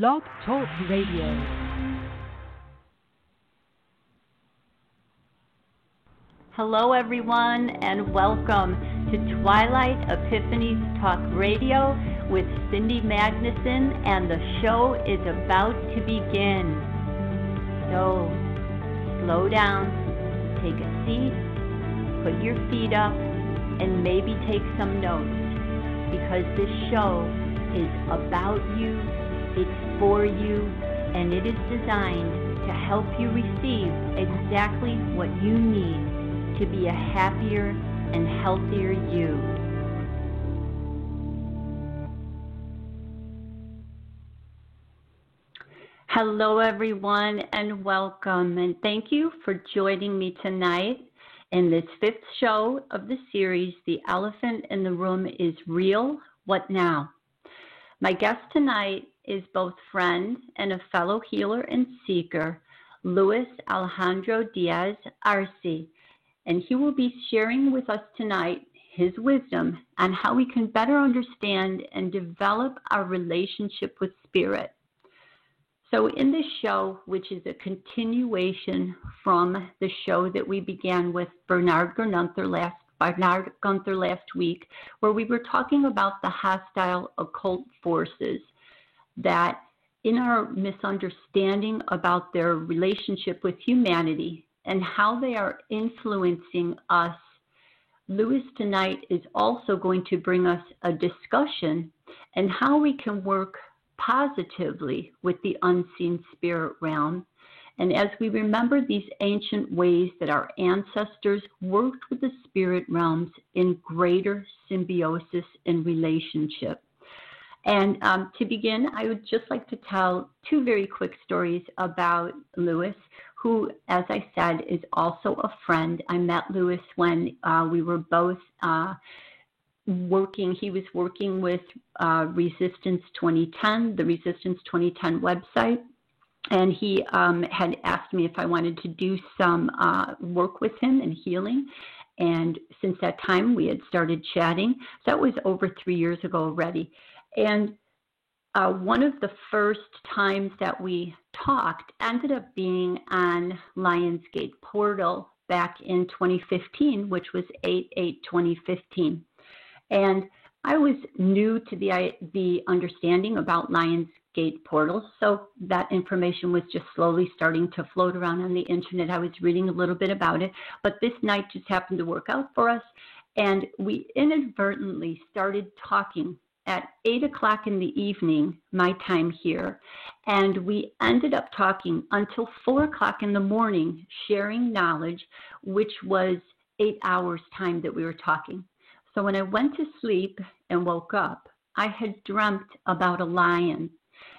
Blog Talk Radio. Hello, everyone, and welcome to Twilight Epiphanies Talk Radio with Cindy Magnuson, and the show is about to begin. So, slow down, take a seat, put your feet up, and maybe take some notes, because this show is about you, it's for you, and it is designed to help you receive exactly what you need to be a happier and healthier you. Hello, everyone, and welcome. And thank you for joining me tonight in this fifth show of the series, The Elephant in the Room is Real. What Now? My guest tonight is both friend and a fellow healer and seeker, Luis Alejandro Diaz Arce. And he will be sharing with us tonight his wisdom on how we can better understand and develop our relationship with Spirit. So in this show, which is a continuation from the show that we began with Bernard Gunther last week, where we were talking about the hostile occult forces that, in our misunderstanding about their relationship with humanity and how they are influencing us, Luis tonight is also going to bring us a discussion on how we can work positively with the unseen spirit realm. And as we remember these ancient ways that our ancestors worked with the spirit realms in greater symbiosis and relationship. And to begin, I would just like to tell two very quick stories about Luis, who, as I said, is also a friend. I met Luis when we were both working. He was working with Resistance 2010, the Resistance 2010 website, and he had asked me if I wanted to do some work with him in healing. And since that time, we had started chatting. So that was over 3 years ago already. And one of the first times that we talked ended up being on Lionsgate Portal back in 2015, which was 8/8/2015. And I was new to the understanding about Lionsgate Portal, so that information was just slowly starting to float around on the internet. I was reading a little bit about it, but this night just happened to work out for us, and we inadvertently started talking at 8 o'clock in the evening, my time here, and we ended up talking until 4 o'clock in the morning, sharing knowledge, which was 8 hours time that we were talking. So when I went to sleep and woke up, I had dreamt about a lion,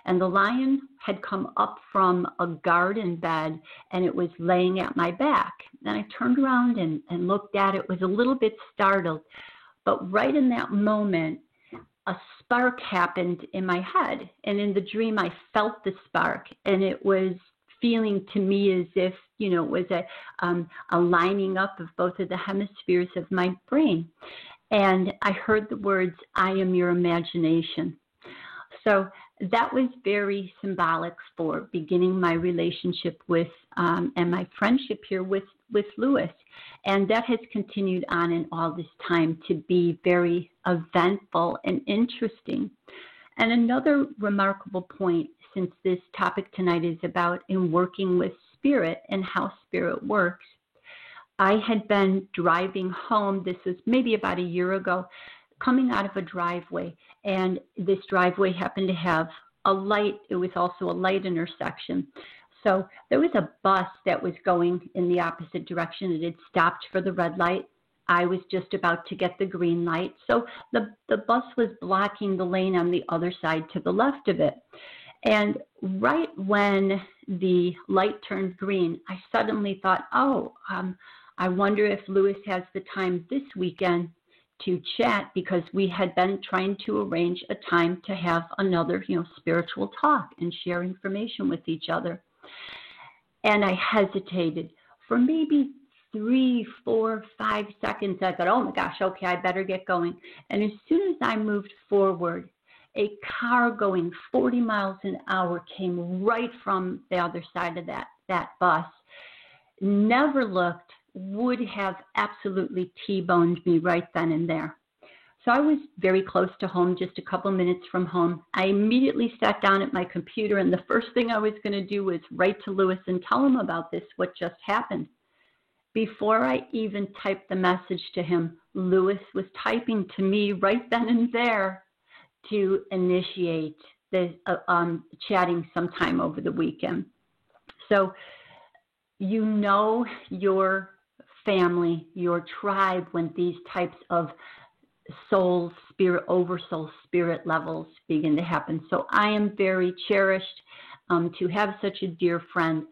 and the lion had come up from a garden bed, and it was laying at my back. And I turned around and looked at it, was a little bit startled, but right in that moment, a spark happened in my head, and in the dream I felt the spark, and it was feeling to me as if, it was a lining up of both of the hemispheres of my brain. And I heard the words, "I am your imagination." So that was very symbolic for beginning my relationship with and my friendship here with Luis. And that has continued on in all this time to be very eventful and interesting. And another remarkable point, since this topic tonight is about in working with spirit and how spirit works, I had been driving home, this was maybe about a year ago, coming out of a driveway, and this driveway happened to have a light. It was also a light intersection. So there was a bus that was going in the opposite direction. It had stopped for the red light. I was just about to get the green light. So the bus was blocking the lane on the other side to the left of it. And right when the light turned green, I suddenly thought, I wonder if Luis has the time this weekend to chat, because we had been trying to arrange a time to have another, spiritual talk and share information with each other. And I hesitated for maybe 3, 4, 5 seconds. I thought, oh my gosh, okay, I better get going. And as soon as I moved forward, A car going 40 miles an hour came right from the other side of that bus. Never looked, would have absolutely T-boned me right then and there. So I was very close to home, just a couple minutes from home. I immediately sat down at my computer, and the first thing I was going to do was write to Lewis and tell him about this, what just happened. Before I even typed the message to him, Lewis was typing to me right then and there to initiate the chatting sometime over the weekend. So you know your family, your tribe, when these types of soul, spirit, oversoul spirit levels begin to happen. So I am very cherished to have such a dear friend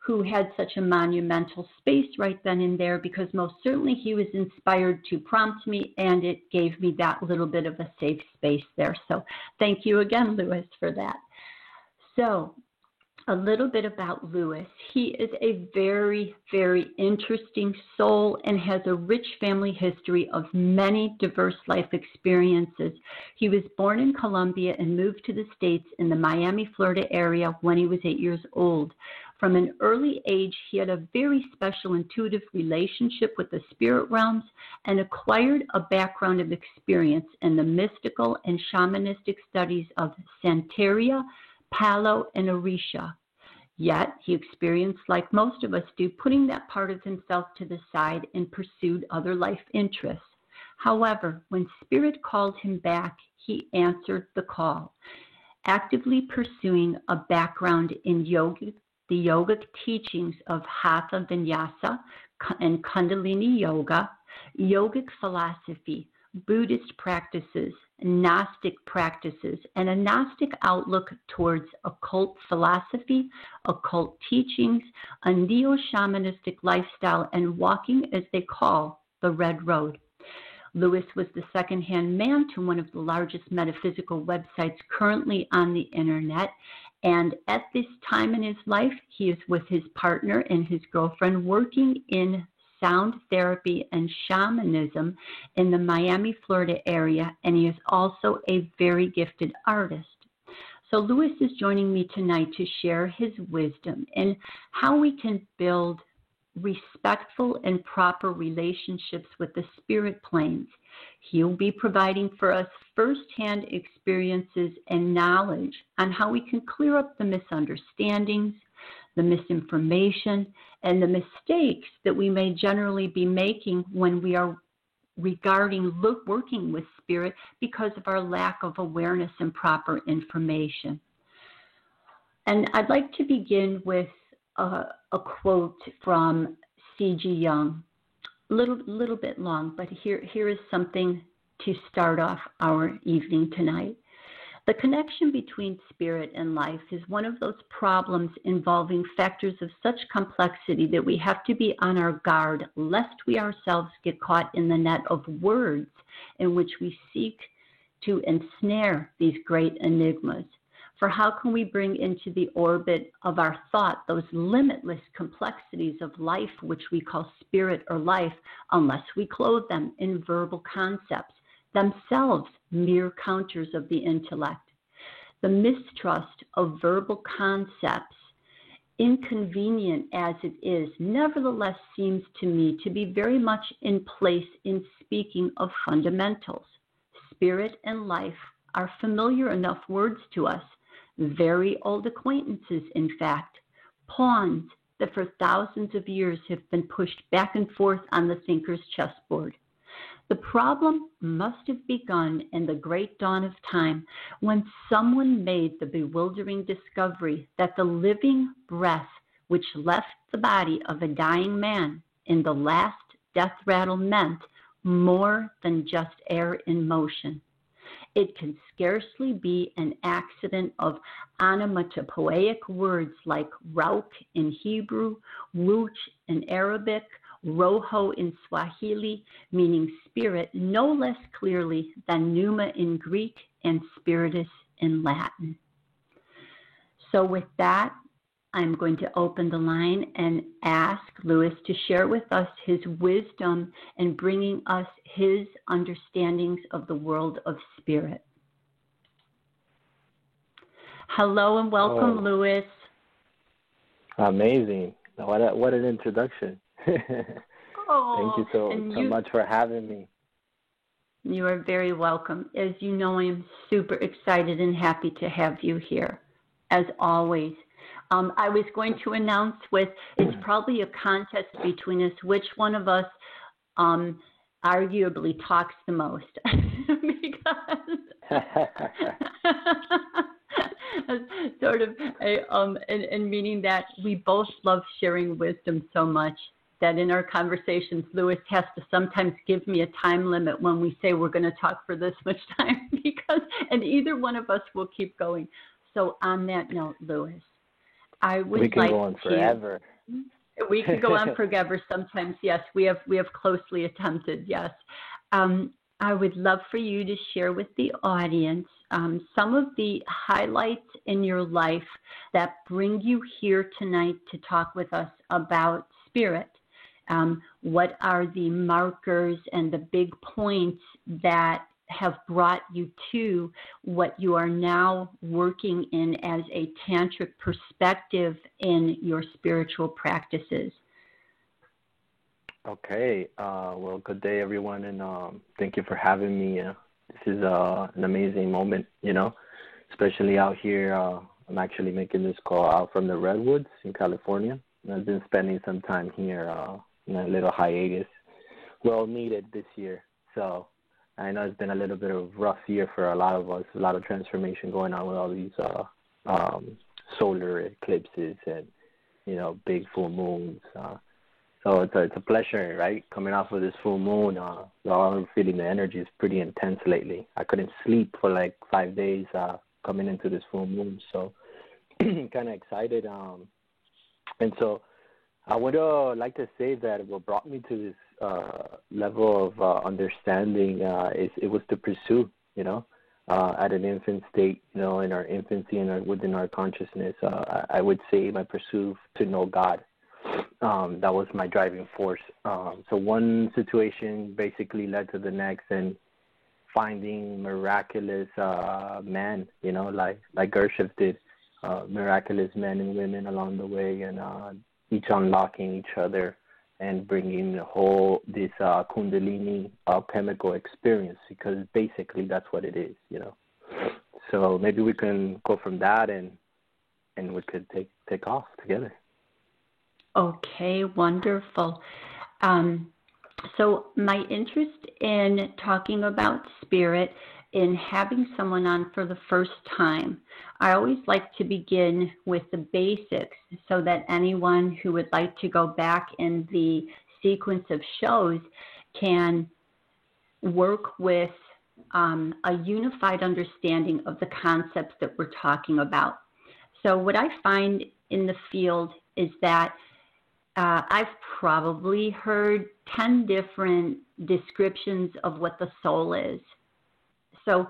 who had such a monumental space right then and there, because most certainly he was inspired to prompt me, and it gave me that little bit of a safe space there. So thank you again, Lewis, for that. So a little bit about Lewis. He is a very, very interesting soul and has a rich family history of many diverse life experiences. He was born in Colombia and moved to the States in the Miami, Florida area when he was 8 years old. From an early age, he had a very special intuitive relationship with the spirit realms and acquired a background of experience in the mystical and shamanistic studies of Santeria, Palo, and Orisha. Yet, he experienced, like most of us do, putting that part of himself to the side and pursued other life interests. However, when Spirit called him back, he answered the call, actively pursuing a background in the yogic teachings of Hatha Vinyasa and Kundalini Yoga, yogic philosophy, Buddhist practices, Gnostic practices, and a Gnostic outlook towards occult philosophy, occult teachings, a neo-shamanistic lifestyle, and walking, as they call, the Red Road. Lewis was the second-hand man to one of the largest metaphysical websites currently on the internet, and at this time in his life, he is with his partner and his girlfriend working in sound therapy and shamanism in the Miami, Florida area, and he is also a very gifted artist. So Lewis is joining me tonight to share his wisdom and how we can build respectful and proper relationships with the spirit planes. He'll be providing for us firsthand experiences and knowledge on how we can clear up the misunderstandings, the misinformation, and the mistakes that we may generally be making when we are working with spirit because of our lack of awareness and proper information. And I'd like to begin with a quote from C.G. Jung. A little bit long, but here is something to start off our evening tonight. The connection between spirit and life is one of those problems involving factors of such complexity that we have to be on our guard lest we ourselves get caught in the net of words in which we seek to ensnare these great enigmas. For how can we bring into the orbit of our thought those limitless complexities of life, which we call spirit or life, unless we clothe them in verbal concepts, themselves mere counters of the intellect? The mistrust of verbal concepts, inconvenient as it is, nevertheless seems to me to be very much in place in speaking of fundamentals. Spirit and life are familiar enough words to us, very old acquaintances, in fact, pawns that for thousands of years have been pushed back and forth on the thinker's chessboard. The problem must have begun in the great dawn of time when someone made the bewildering discovery that the living breath which left the body of a dying man in the last death rattle meant more than just air in motion. It can scarcely be an accident of onomatopoeic words like Rauk in Hebrew, Wuch in Arabic, Roho in Swahili, meaning spirit, no less clearly than pneuma in Greek and spiritus in Latin. So with that, I'm going to open the line and ask Lewis to share with us his wisdom in bringing us his understandings of the world of spirit. Hello and welcome, Louis. Amazing. What an introduction. Thank you so much for having me. You are very welcome. As you know, I am super excited and happy to have you here, as always. I was going to announce it's probably a contest between us, which one of us arguably talks the most. Because sort of, and meaning that we both love sharing wisdom so much that in our conversations, Louis has to sometimes give me a time limit when we say we're going to talk for this much time, and either one of us will keep going. So on that note, Louis, we can go on forever. We can go on forever sometimes, yes. We have closely attempted, yes. I would love for you to share with the audience some of the highlights in your life that bring you here tonight to talk with us about spirit. What are the markers and the big points that have brought you to what you are now working in as a tantric perspective in your spiritual practices? Okay. Well, good day, everyone, and thank you for having me. This is an amazing moment, especially out here. I'm actually making this call out from the Redwoods in California. I've been spending some time here in a little hiatus, well needed this year. So I know it's been a little bit of a rough year for a lot of us, a lot of transformation going on with all these solar eclipses and, big full moons. So it's a pleasure, right? Coming off of this full moon, I'm feeling the energy is pretty intense lately. I couldn't sleep for like 5 days coming into this full moon. So kind of excited. And so I would like to say that what brought me to this level of understanding it was to pursue, at an infant state, in our infancy and within our consciousness. I would say my pursuit to know God. That was my driving force. So one situation basically led to the next, and finding miraculous men, like Gershov did, miraculous men and women along the way, and each unlocking each other and bringing this Kundalini alchemical experience, because basically that's what it is, So maybe we can go from that and we could take off together. Okay, wonderful. So my interest in talking about spirit, in having someone on for the first time, I always like to begin with the basics so that anyone who would like to go back in the sequence of shows can work with a unified understanding of the concepts that we're talking about. So what I find in the field is that I've probably heard 10 different descriptions of what the soul is. So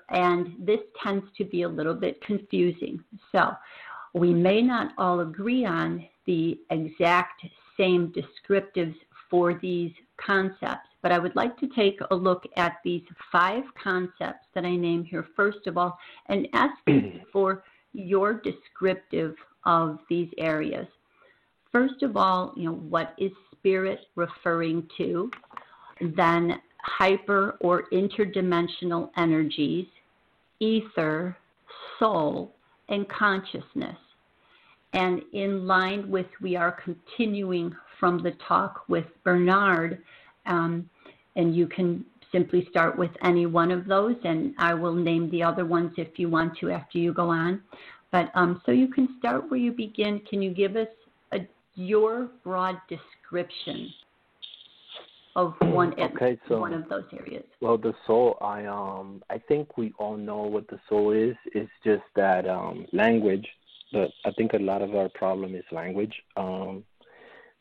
and this tends to be a little bit confusing. So we may not all agree on the exact same descriptives for these concepts, but I would like to take a look at these 5 concepts that I name here first of all, and ask you for your descriptive of these areas. First of all, what is spirit referring to? Then hyper or interdimensional energies, ether, soul, and consciousness. And in line with, we are continuing from the talk with Bernard, and you can simply start with any one of those, and I will name the other ones if you want to after you go on. But so you can start where you begin. Can you give us your broad description of one of those areas? Well, the soul, I think we all know what the soul is. It's just that language. But I think a lot of our problem is language,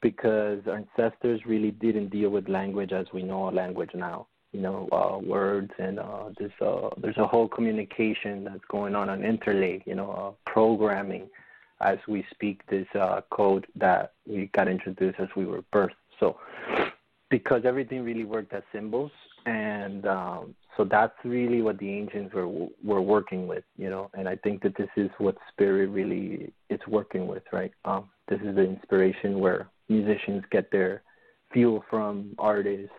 because our ancestors really didn't deal with language as we know language now. Words, and there's a whole communication that's going on interlay. Programming as we speak this code that we got introduced as we were birthed. So because everything really worked as symbols, And so that's really what the ancients were working with, you know. And I think that this is what spirit really is working with, right? This is the inspiration where musicians get their fuel from, artists,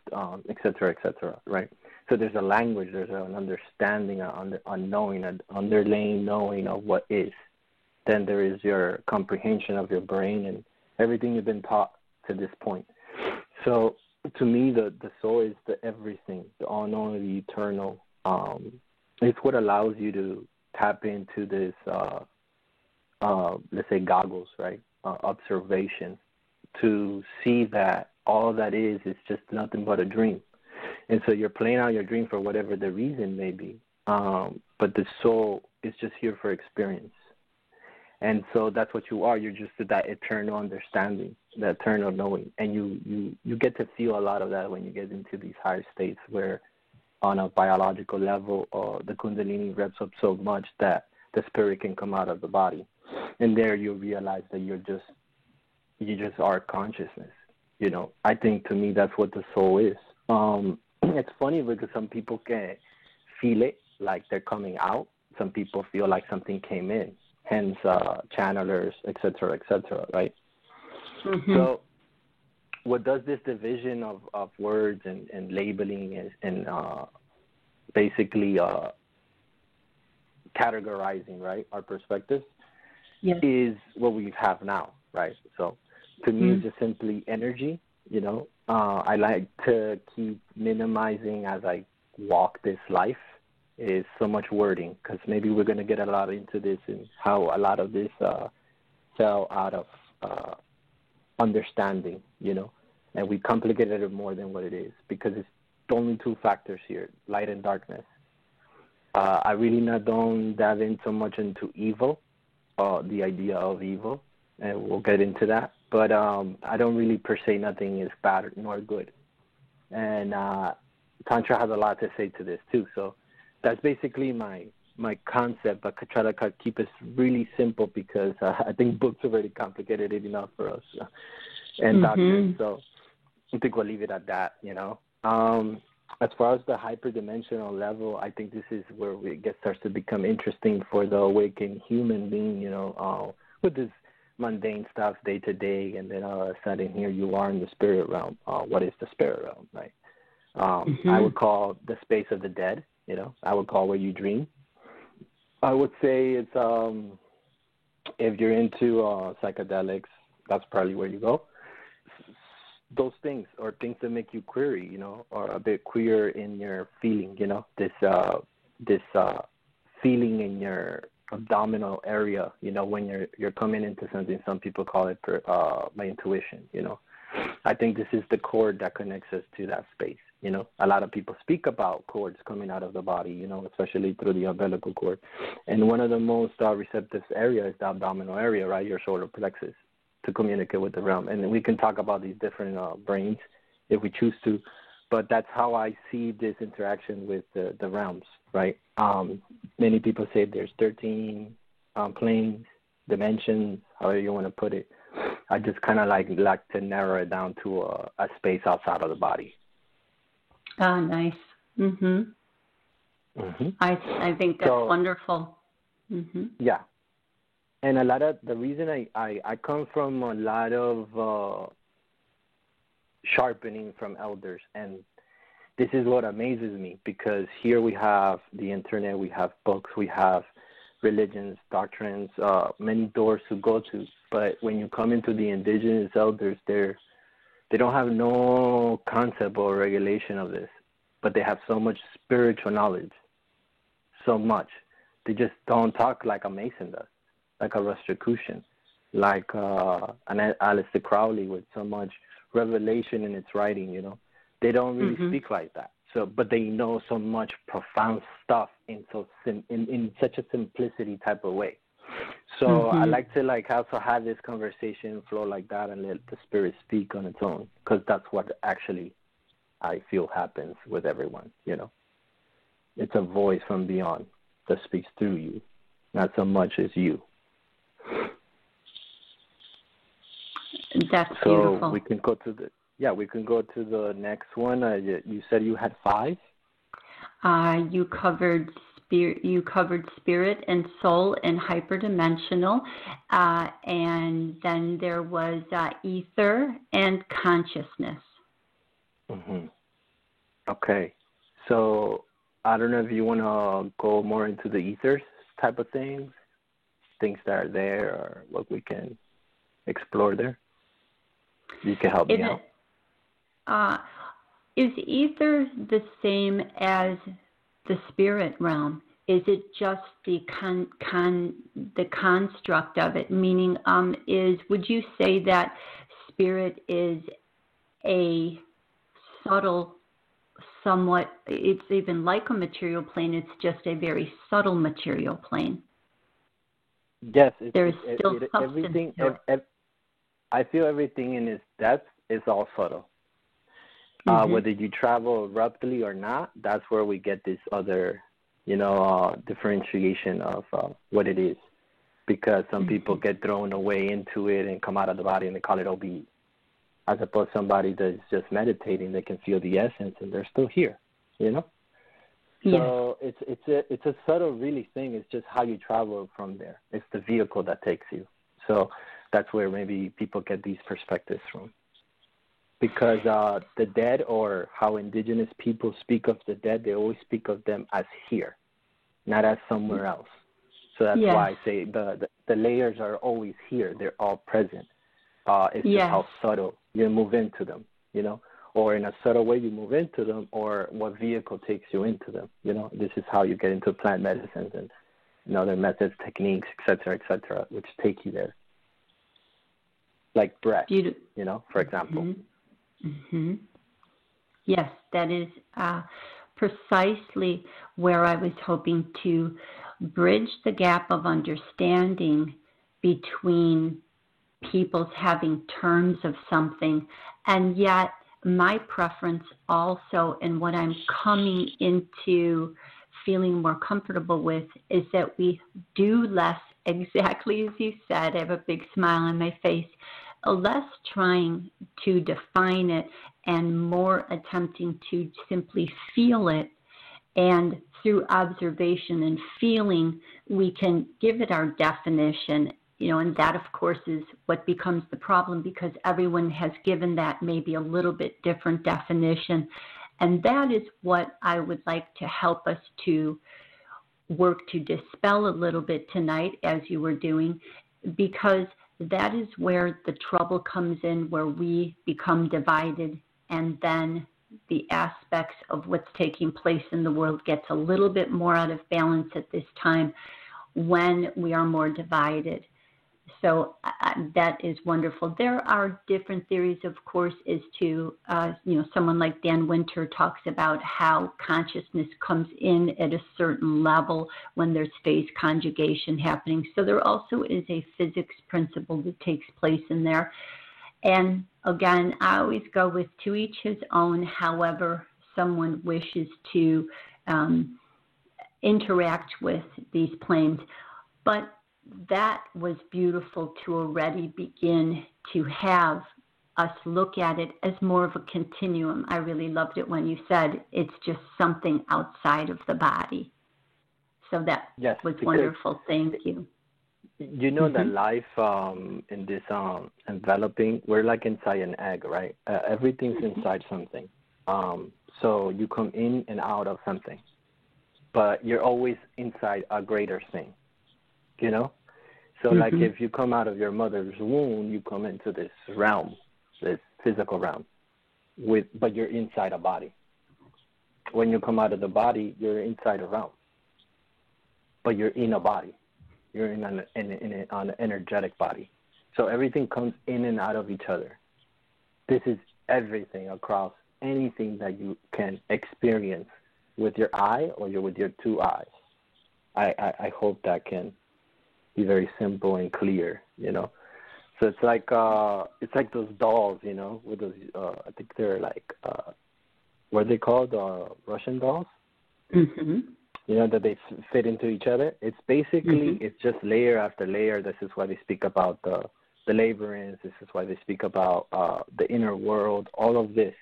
et cetera, right? So there's a language, there's an understanding, an knowing, an underlying knowing of what is. Then there is your comprehension of your brain and everything you've been taught to this point. So to me, the soul is the everything, the all-knowing, the eternal. It's what allows you to tap into this, let's say, goggles, right? Observation, to see that all that is just nothing but a dream. And so you're playing out your dream for whatever the reason may be. But the soul is just here for experience. And so that's what you are. You're just that eternal understanding, that eternal knowing. And you get to feel a lot of that when you get into these higher states where on a biological level the Kundalini revs up so much that the spirit can come out of the body. And there you realize that you just are consciousness. You know, I think to me that's what the soul is. It's funny because some people can feel it like they're coming out. Some people feel like something came in. Hence, channelers, et cetera, right? Mm-hmm. So what does this division of words and labeling and basically categorizing, right, our perspectives, yes, is what we have now, right? So to me, it's just simply energy, you know. I like to keep minimizing as I walk this life. Is so much wording, because maybe we're going to get a lot into this and how a lot of this fell out of understanding, you know, and we complicated it more than what it is, because it's only two factors here, light and darkness. I really don't dive in so much into evil, the idea of evil, and we'll get into that, but I don't really per se nothing is bad nor good. And Tantra has a lot to say to this too, so that's basically my concept, but I try to keep it really simple because I think books are very complicated enough for us and doctrine. So I think we'll leave it at that, you know. As far as the hyperdimensional level, I think this is where it starts to become interesting for the awakened human being, you know, with this mundane stuff day to day, and then all of a sudden here you are in the spirit realm. What is the spirit realm, right? I would call the space of the dead. You know, I would call where you dream. I would say it's if you're into psychedelics, that's probably where you go. Those things, or things that make you query, you know, or a bit queer in your feeling, you know, this feeling in your abdominal area, you know, when you're coming into something. Some people call it my intuition, you know. I think this is the cord that connects us to that space. You know, a lot of people speak about cords coming out of the body, you know, especially through the umbilical cord. And one of the most receptive areas is the abdominal area, right, your solar plexus, to communicate with the realm. And we can talk about these different brains if we choose to, but that's how I see this interaction with the realms, right? Many people say there's 13 planes, dimensions, however you want to put it. I just kind of like to narrow it down to a space outside of the body. Oh, nice. I think that's wonderful. Yeah. And a lot of the reason I come from a lot of sharpening from elders, and this is what amazes me, because here we have the internet, we have books, we have religions, doctrines, many doors to go to. But when you come into the indigenous elders, they don't have no concept or regulation of this, but they have so much spiritual knowledge, so much. They just don't talk like a Mason does, like a Rosicrucian, like an Aleister Crowley with so much revelation in its writing, you know. They don't really speak like that. So, but they know so much profound stuff in such a simplicity type of way. So I like to also have this conversation flow like that and let the spirit speak on its own, because that's what actually I feel happens with everyone, you know. It's a voice from beyond that speaks through you, not so much as you. That's beautiful. So we can go to Yeah, we can go to the next one. You said you had 5. You covered spirit and soul and hyperdimensional, and then there was ether and consciousness. Mm-hmm. Okay, so I don't know if you want to go more into the ethers type of things that are there, or what we can explore there. You can help me out. Is ether the same as the spirit realm? Is it just the the construct of it? Meaning, would you say that spirit is a subtle, somewhat? It's even like a material plane. It's just a very subtle material plane. Yes, there's still substance. Everything. I feel everything in its depth is all subtle. Whether you travel abruptly or not, that's where we get this other, differentiation of what it is. Because some people get thrown away into it and come out of the body and they call it OB. As opposed to somebody that's just meditating, they can feel the essence and they're still here, Yes. So it's a subtle really thing. It's just how you travel from there. It's the vehicle that takes you. So that's where maybe people get these perspectives from. Because the dead, or how indigenous people speak of the dead, they always speak of them as here, not as somewhere else. So that's why I say the layers are always here. They're all present. It's just how subtle you move into them, or in a subtle way you move into them, or what vehicle takes you into them. This is how you get into plant medicines and other methods, techniques, et cetera, which take you there. Like breath, for example. Mm-hmm. Yes, that is precisely where I was hoping to bridge the gap of understanding between people's having terms of something, and yet my preference also, and what I'm coming into feeling more comfortable with, is that we do less, exactly as you said. I have a big smile on my face. Less trying to define it and more attempting to simply feel it. And through observation and feeling, we can give it our definition, and that, of course, is what becomes the problem, because everyone has given that maybe a little bit different definition. And that is what I would like to help us to work to dispel a little bit tonight, as you were doing, because that is where the trouble comes in, where we become divided, and then the aspects of what's taking place in the world gets a little bit more out of balance at this time when we are more divided. So that is wonderful. There are different theories, of course, as to, someone like Dan Winter talks about how consciousness comes in at a certain level when there's phase conjugation happening. So there also is a physics principle that takes place in there. And again, I always go with to each his own, however someone wishes to interact with these planes. But that was beautiful to already begin to have us look at it as more of a continuum. I really loved it when you said it's just something outside of the body. So that was wonderful. Thank you. That life in this enveloping, we're like inside an egg, right? Everything's inside something. So you come in and out of something, but you're always inside a greater thing, So like if you come out of your mother's womb, you come into this realm, this physical realm, but you're inside a body. When you come out of the body, you're inside a realm, but you're in a body. You're in an energetic body. So everything comes in and out of each other. This is everything across anything that you can experience with your eye or with your 2 eyes. I hope that can be very simple and clear, So it's like those dolls, with those I think they're like what are they called? Russian dolls. That they fit into each other. It's basically it's just layer after layer. This is why they speak about the the labyrinth. This is why they speak about the inner world. All of this,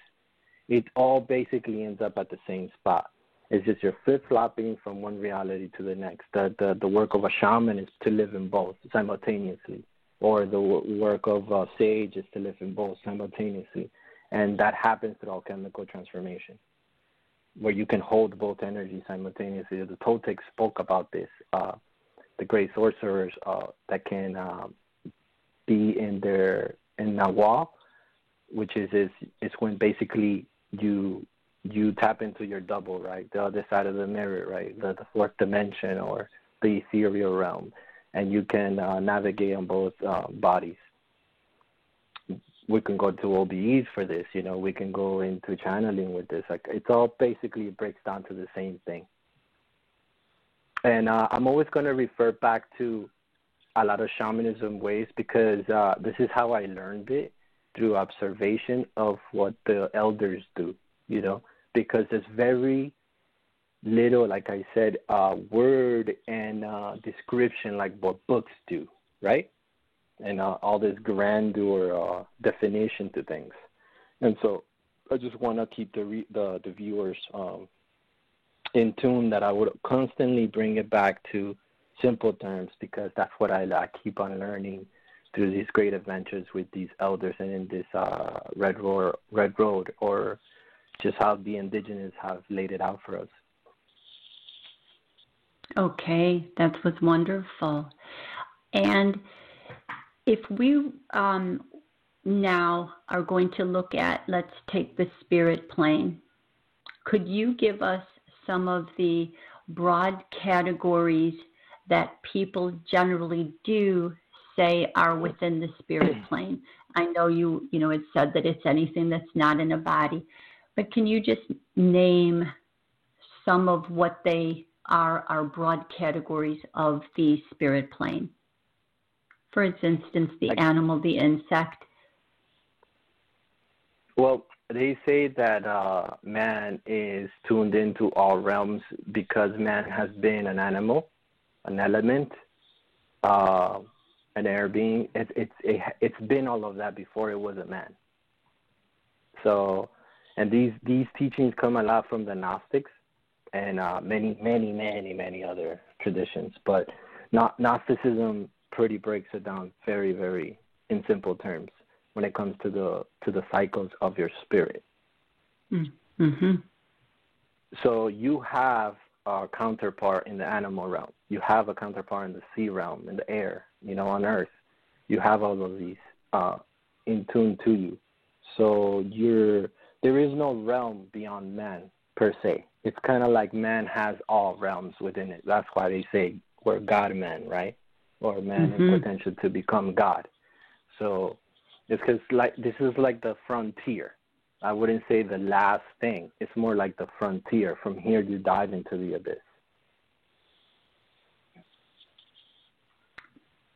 it all basically ends up at the same spot. It's just you're flip-flopping from one reality to the next. The work of a shaman is to live in both simultaneously, or the work of a sage is to live in both simultaneously. And that happens through alchemical transformation, where you can hold both energies simultaneously. The Toltecs spoke about this. The great sorcerers that can be in Nahual, which is when basically you tap into your double, right? The other side of the mirror, right? The fourth dimension or the ethereal realm. And you can navigate on both bodies. We can go to OBEs for this, we can go into channeling with this. Like, it's all basically breaks down to the same thing. And I'm always going to refer back to a lot of shamanism ways because this is how I learned it, through observation of what the elders do, because there's very little, like I said, word and description like what books do, right? And all this grandeur definition to things. And so I just want to keep the viewers in tune that I would constantly bring it back to simple terms, because that's what I keep on learning through these great adventures with these elders and in this Red Road, or just how the indigenous have laid it out for us. Okay, that was wonderful. And if we now are going to look at, let's take the spirit plane, could you give us some of the broad categories that people generally do say are within the spirit plane? I know it said that it's anything that's not in a body, but can you just name some of what they are broad categories of the spirit plane? For instance, the animal, the insect. Well, they say that man is tuned into all realms because man has been an animal, an element, an air being. It's been all of that before it was a man. So, and these teachings come a lot from the Gnostics and many other traditions. But Gnosticism pretty breaks it down very, very in simple terms when it comes to the cycles of your spirit. Mm-hmm. So you have a counterpart in the animal realm. You have a counterpart in the sea realm, in the air, on earth. You have all of these in tune to you. So there is no realm beyond man per se. It's kind of like man has all realms within it. That's why they say we're God-man, right? Or man has potential to become God. So it's because this is like the frontier. I wouldn't say the last thing. It's more like the frontier. From here, you dive into the abyss.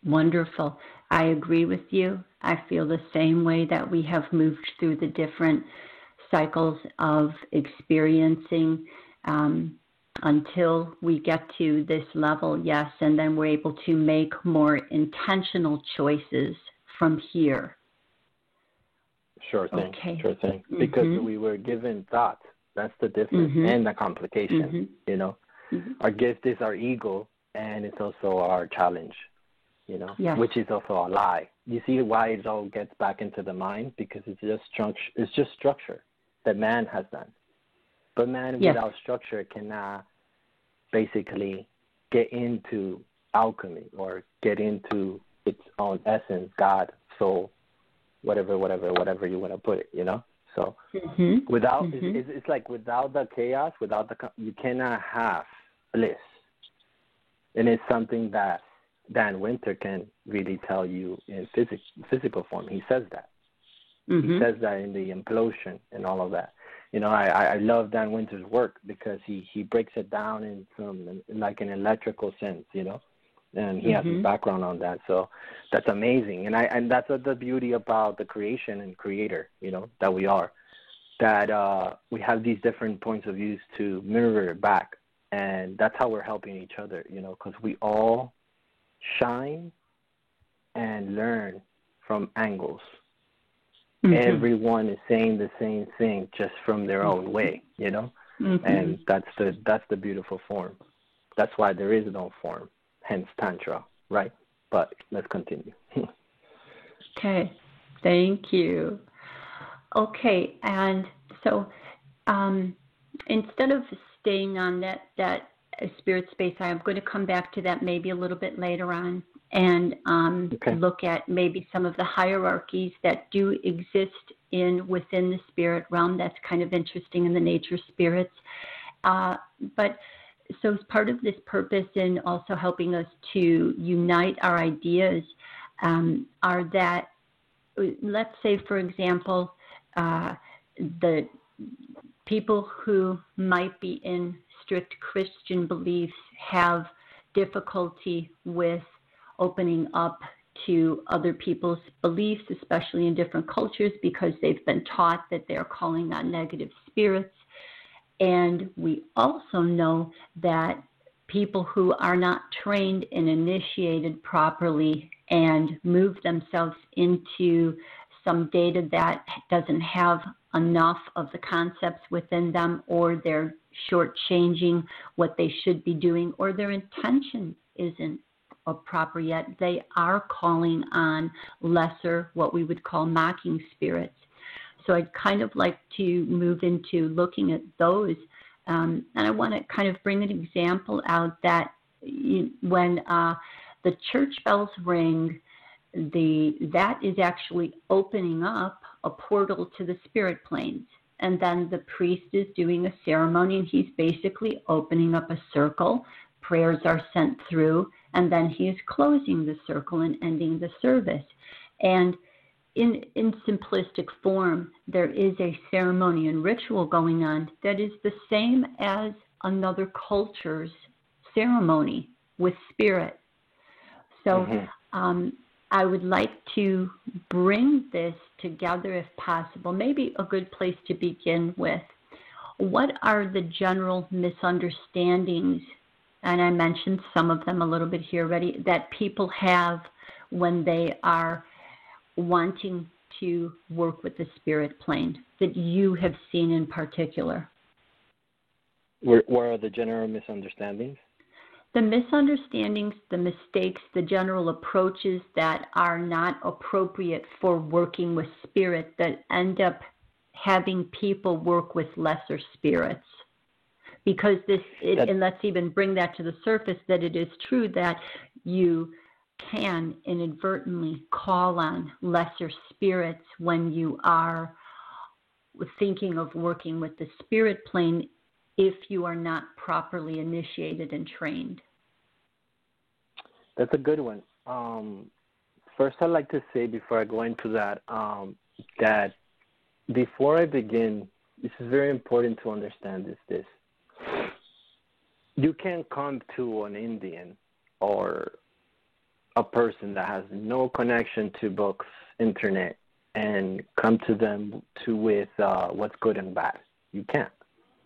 Wonderful. I agree with you. I feel the same way that we have moved through the different cycles of experiencing until we get to this level, yes, and then we're able to make more intentional choices from here. Sure thing. Okay. Sure thing. Because we were given thoughts. That's the difference and the complication. Our gift is our ego, and it's also our challenge. Yes. Which is also a lie. You see why it all gets back into the mind? Because it's just structure that man has done. But man without structure cannot basically get into alchemy or get into its own essence, God, soul, whatever you want to put it, So without, it's like without the chaos, you cannot have bliss. And it's something that Dan Winter can really tell you in physical form. He says that. He says that in the implosion and all of that. I love Dan Winter's work because he breaks it down in some like an electrical sense, and he has a background on that. So that's amazing. And that's the beauty about the creation and creator, that we are, that we have these different points of views to mirror it back. And that's how we're helping each other, because we all shine and learn from angles. Mm-hmm. Everyone is saying the same thing, just from their own way, you know. Mm-hmm. And that's the beautiful form. That's why there is no form, hence Tantra, right? But let's continue. Okay, thank you. Okay, and so instead of staying on that spirit space, I'm going to come back to that maybe a little bit later on and look at maybe some of the hierarchies that do exist within the spirit realm. That's kind of interesting in the nature spirits. But so as part of this purpose in also helping us to unite our ideas are that, let's say, for example, the people who might be in strict Christian beliefs have difficulty with opening up to other people's beliefs, especially in different cultures, because they've been taught that they're calling on negative spirits. And we also know that people who are not trained and initiated properly and move themselves into some data that doesn't have enough of the concepts within them, or they're shortchanging what they should be doing, or their intention isn't proper yet, they are calling on lesser, what we would call mocking spirits. So I'd kind of like to move into looking at those. And I want to kind of bring an example out that when the church bells ring, that is actually opening up a portal to the spirit planes. And then the priest is doing a ceremony, and he's basically opening up a circle. Prayers are sent through, and then he is closing the circle and ending the service. And in simplistic form, there is a ceremony and ritual going on that is the same as another culture's ceremony with spirit. So I would like to bring this together if possible. Maybe a good place to begin with. What are the general misunderstandings, and I mentioned some of them a little bit here already, that people have when they are wanting to work with the spirit plane that you have seen in particular? What are the general misunderstandings? The misunderstandings, the mistakes, the general approaches that are not appropriate for working with spirit that end up having people work with lesser spirits. Because and let's even bring that to the surface, that it is true that you can inadvertently call on lesser spirits when you are thinking of working with the spirit plane if you are not properly initiated and trained. That's a good one. First, I'd like to say before I go into that, that before I begin, this is very important to understand this. You can't come to an Indian or a person that has no connection to books, internet, and come to them with what's good and bad. You can't,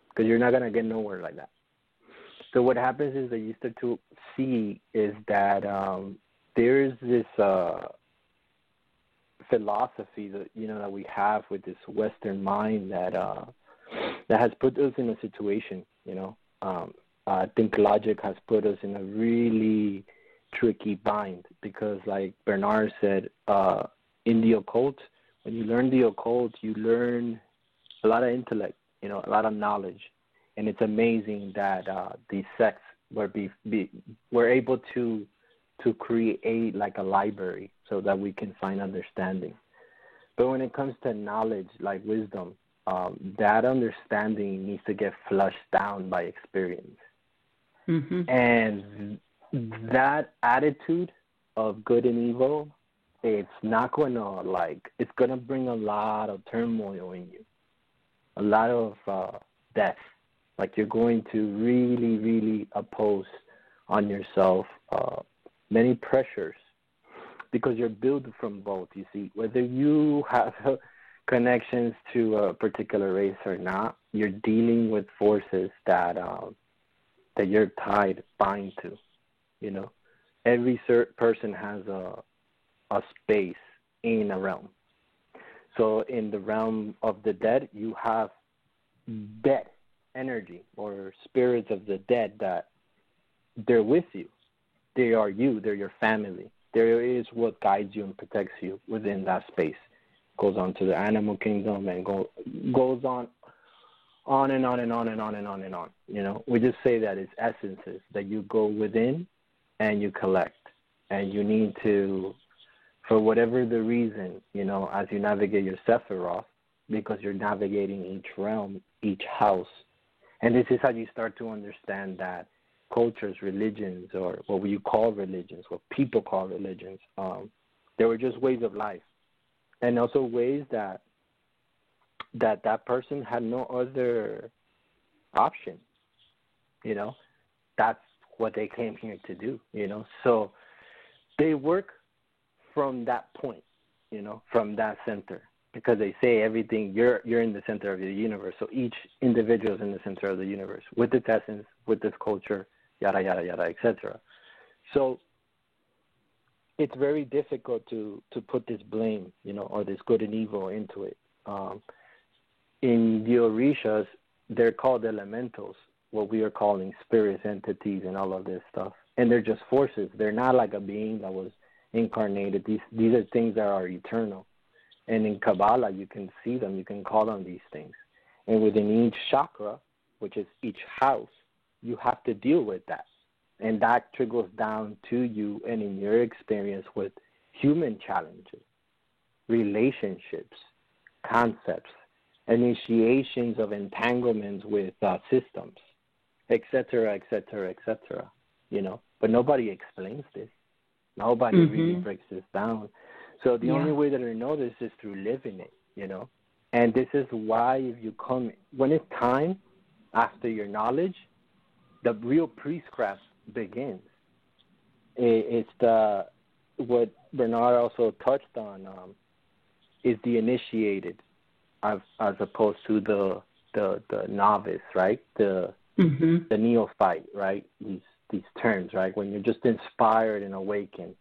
because you're not going to get nowhere like that. So what happens is that you start to see is that there is this philosophy that that we have with this Western mind that has put us in a situation. I think logic has put us in a really tricky bind, because, like Bernard said, in the occult, when you learn the occult, you learn a lot of intellect, a lot of knowledge. And it's amazing that these sects were able to create like a library so that we can find understanding. But when it comes to knowledge, like wisdom, that understanding needs to get flushed down by experience. Mm-hmm. And that attitude of good and evil, it's not going to it's going to bring a lot of turmoil in you, a lot of death. Like, you're going to really, really oppose on yourself many pressures, because you're built from both, you see. Whether you have connections to a particular race or not, you're dealing with forces that you're bind to, Every person has a space in a realm. So in the realm of the dead, you have dead energy or spirits of the dead that they're with you. They are you. They're your family. There is what guides you and protects you within that space. Goes on to the animal kingdom and goes on and on and on and on and on and on. You know, we just say that it's essences that you go within and you collect. And you need to, for whatever the reason, you know, as you navigate your Sephiroth, because you're navigating each realm, each house. And this is how you start to understand that cultures, religions, or what we call religions, what people call religions, they were just ways of life. And also ways that person had no other option. You know, that's what they came here to do, you know. So they work from that point, you know, from that center, because they say everything, you're in the center of the universe. So each individual is in the center of the universe with its essence, with its culture, yada, yada, yada, etc. So it's very difficult to put this blame, you know, or this good and evil into it. In the Orishas, they're called elementals, what we are calling spirits, entities, and all of this stuff. And they're just forces. They're not like a being that was incarnated. These are things that are eternal. And in Kabbalah, you can see them. You can call them these things. And within each chakra, which is each house, you have to deal with that. And that trickles down to you and in your experience with human challenges, relationships, concepts, initiations of entanglements with systems, et cetera, you know. But nobody explains this. Nobody really breaks this down. So the only way that I know this is through living it, you know. And this is why if you come, when it's time after your knowledge, the real priestcraft begins. It's what Bernard also touched on, is the initiated as opposed to the novice, right? The neophyte, right? These terms, right? When you're just inspired and awakened.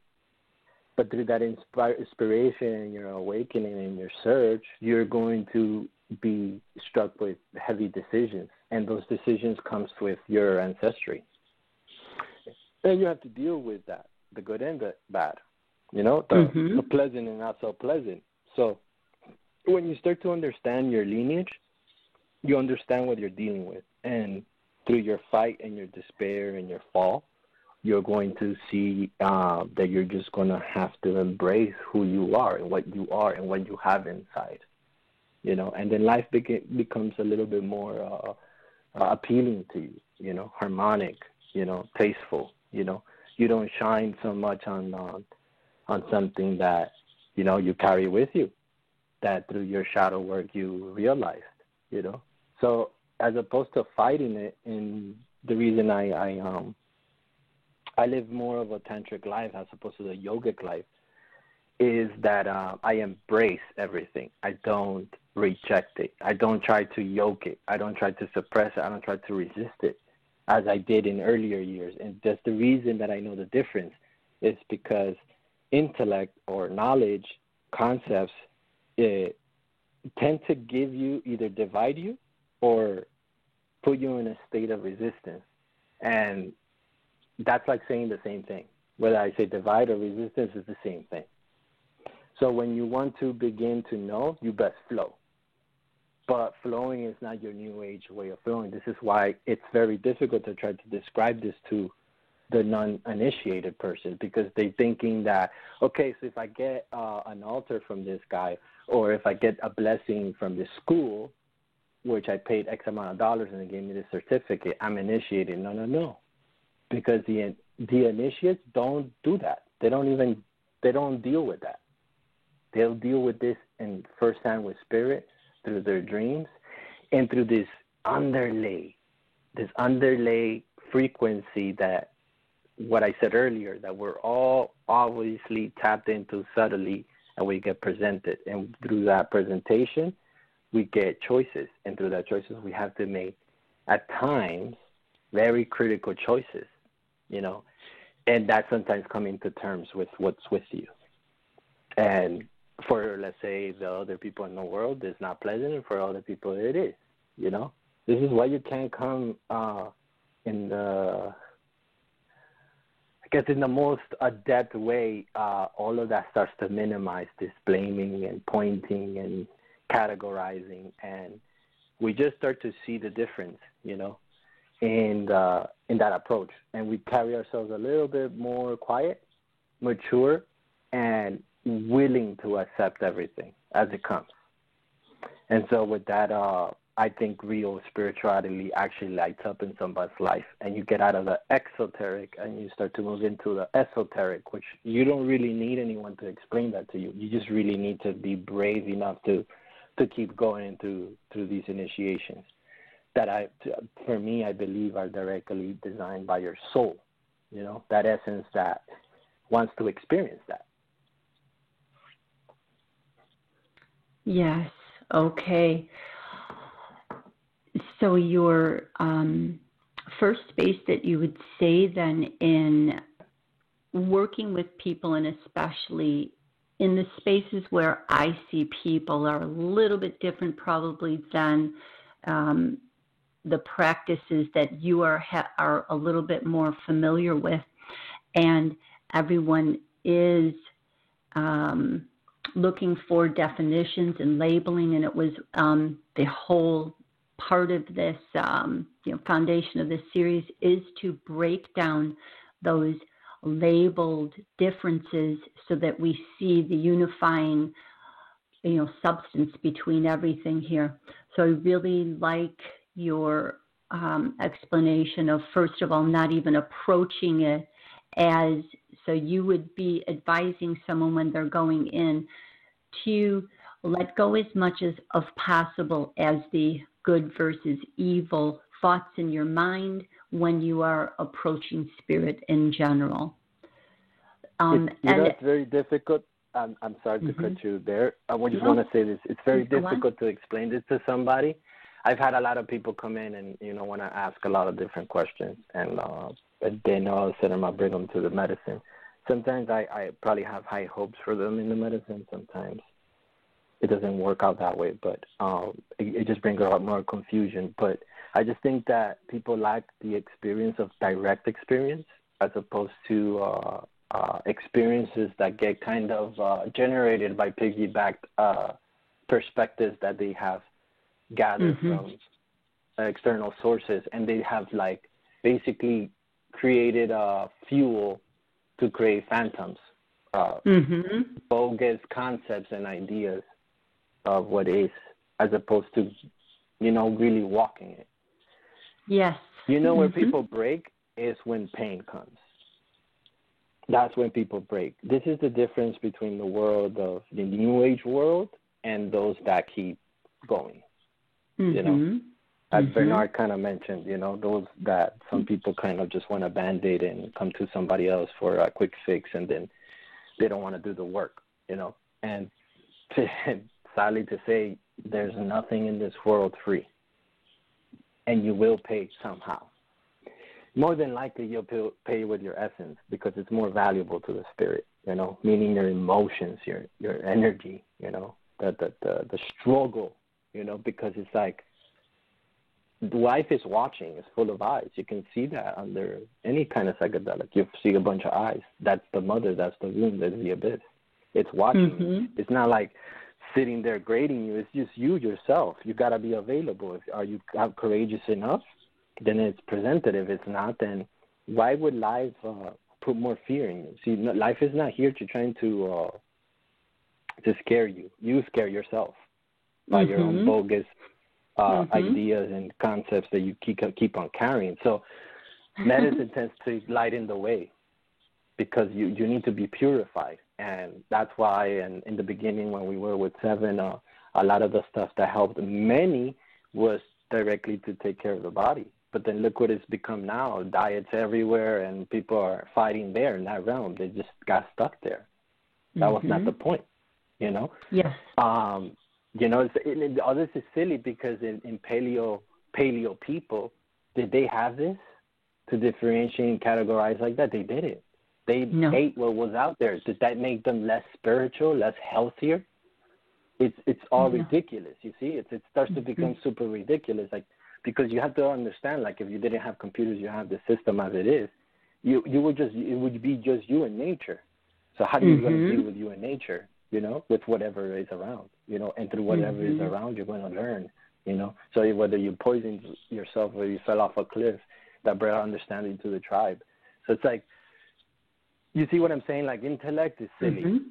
But through that inspiration and your awakening and your search, you're going to be struck with heavy decisions. And those decisions comes with your ancestry. And you have to deal with that, the good and the bad, you know, the pleasant and not so pleasant. So when you start to understand your lineage, you understand what you're dealing with. And through your fight and your despair and your fall, you're going to see that you're just going to have to embrace who you are and what you are and what you have inside, you know. And then life becomes a little bit more appealing to you, you know, harmonic, you know, tasteful, you know. You don't shine so much on something that, you know, you carry with you, that through your shadow work you realized, you know. So as opposed to fighting it, and the reason I live more of a tantric life as opposed to the yogic life is that I embrace everything. I don't reject it. I don't try to yoke it. I don't try to suppress it. I don't try to resist it as I did in earlier years. And just the reason that I know the difference is because intellect or knowledge, concepts, tend to give you, either divide you or put you in a state of resistance. And that's like saying the same thing. Whether I say divide or resistance is the same thing. So when you want to begin to know, you best flow. But flowing is not your new age way of flowing. This is why it's very difficult to try to describe this to the non-initiated person, because they're thinking that, okay, so if I get an altar from this guy, or if I get a blessing from this school, which I paid X amount of dollars and they gave me the certificate, I'm initiated. No. Because the initiates don't do that. They don't deal with that. They'll deal with this in firsthand with spirit, through their dreams, and through this underlay frequency that, what I said earlier, that we're all obviously tapped into subtly, and we get presented. And through that presentation, we get choices. And through that choices, we have to make, at times, very critical choices, you know. And that sometimes coming to terms with what's with you. And for, let's say, the other people in the world, it's not pleasant, and for other people, it is, you know? This is why you can't come in the, I guess in the most adept way, all of that starts to minimize this blaming and pointing and categorizing, and we just start to see the difference, you know, in that approach. And we carry ourselves a little bit more quiet, mature, and willing to accept everything as it comes. And so with that, I think real spirituality actually lights up in somebody's life, and you get out of the exoteric and you start to move into the esoteric, which you don't really need anyone to explain that to you. You just really need to be brave enough to keep going through these initiations that for me, I believe are directly designed by your soul, you know, that essence that wants to experience that. Yes. Okay. So your first space that you would say then in working with people, and especially in the spaces where I see people are a little bit different probably than the practices that you are a little bit more familiar with, and everyone is looking for definitions and labeling, and it was the whole part of this foundation of this series is to break down those labeled differences so that we see the unifying substance between everything here. So I really like your explanation of, first of all, not even approaching it as, so you would be advising someone when they're going in to let go as much as of possible as the good versus evil thoughts in your mind when you are approaching spirit in general. It's very difficult. I'm sorry to cut you there. I just want to say this. It's very difficult to explain this to somebody. I've had a lot of people come in and, want to ask a lot of different questions, and then all of a sudden I bring them to the medicine. Sometimes I probably have high hopes for them in the medicine. Sometimes it doesn't work out that way, but it just brings a lot more confusion. But I just think that people lack the experience of direct experience as opposed to experiences that get kind of generated by piggybacked perspectives that they have gathered from external sources, and they have basically created fuel to create phantoms, bogus concepts and ideas of what is, as opposed to, really walking it. Yes. Where people break is when pain comes. That's when people break. This is the difference between the world of the New Age world and those that keep going. As Bernard kind of mentioned, those that some people kind of just want a Band-Aid and come to somebody else for a quick fix, and then they don't want to do the work, And sadly to say, there's nothing in this world free, and you will pay somehow. More than likely, you'll pay with your essence because it's more valuable to the spirit, meaning your emotions, your energy, the struggle, because it's like life is watching. It's full of eyes. You can see that under any kind of psychedelic. You see a bunch of eyes. That's the mother. That's the womb. That's the abyss. It's watching. It's not like sitting there grading you. It's just you yourself. You got to be available. Are you courageous enough? Then it's presented. If it's not, then why would life put more fear in you? See, life is not here to trying to scare you. You scare yourself by your own bogus ideas and concepts that you keep on carrying. So medicine tends to lighten the way because you need to be purified. And that's why in the beginning when we were with Seven, a lot of the stuff that helped many was directly to take care of the body. But then look what it's become now. Diets everywhere, and people are fighting there in that realm. They just got stuck there. That was not the point, Yes. All this is silly because in paleo people, did they have this to differentiate and categorize like that? They didn't. They ate what was out there. Did that make them less spiritual, less healthier? it's all ridiculous. You see, it starts to become super ridiculous. Like, because you have to understand, like, if you didn't have computers, you have the system as it is. It would be just you and nature. So how do you going to deal with you and nature? You know, with whatever is around. You know, and through whatever is around, you're going to learn. You know, so whether you poisoned yourself or you fell off a cliff, that brought understanding to the tribe. So it's like, you see what I'm saying? Like, intellect is silly.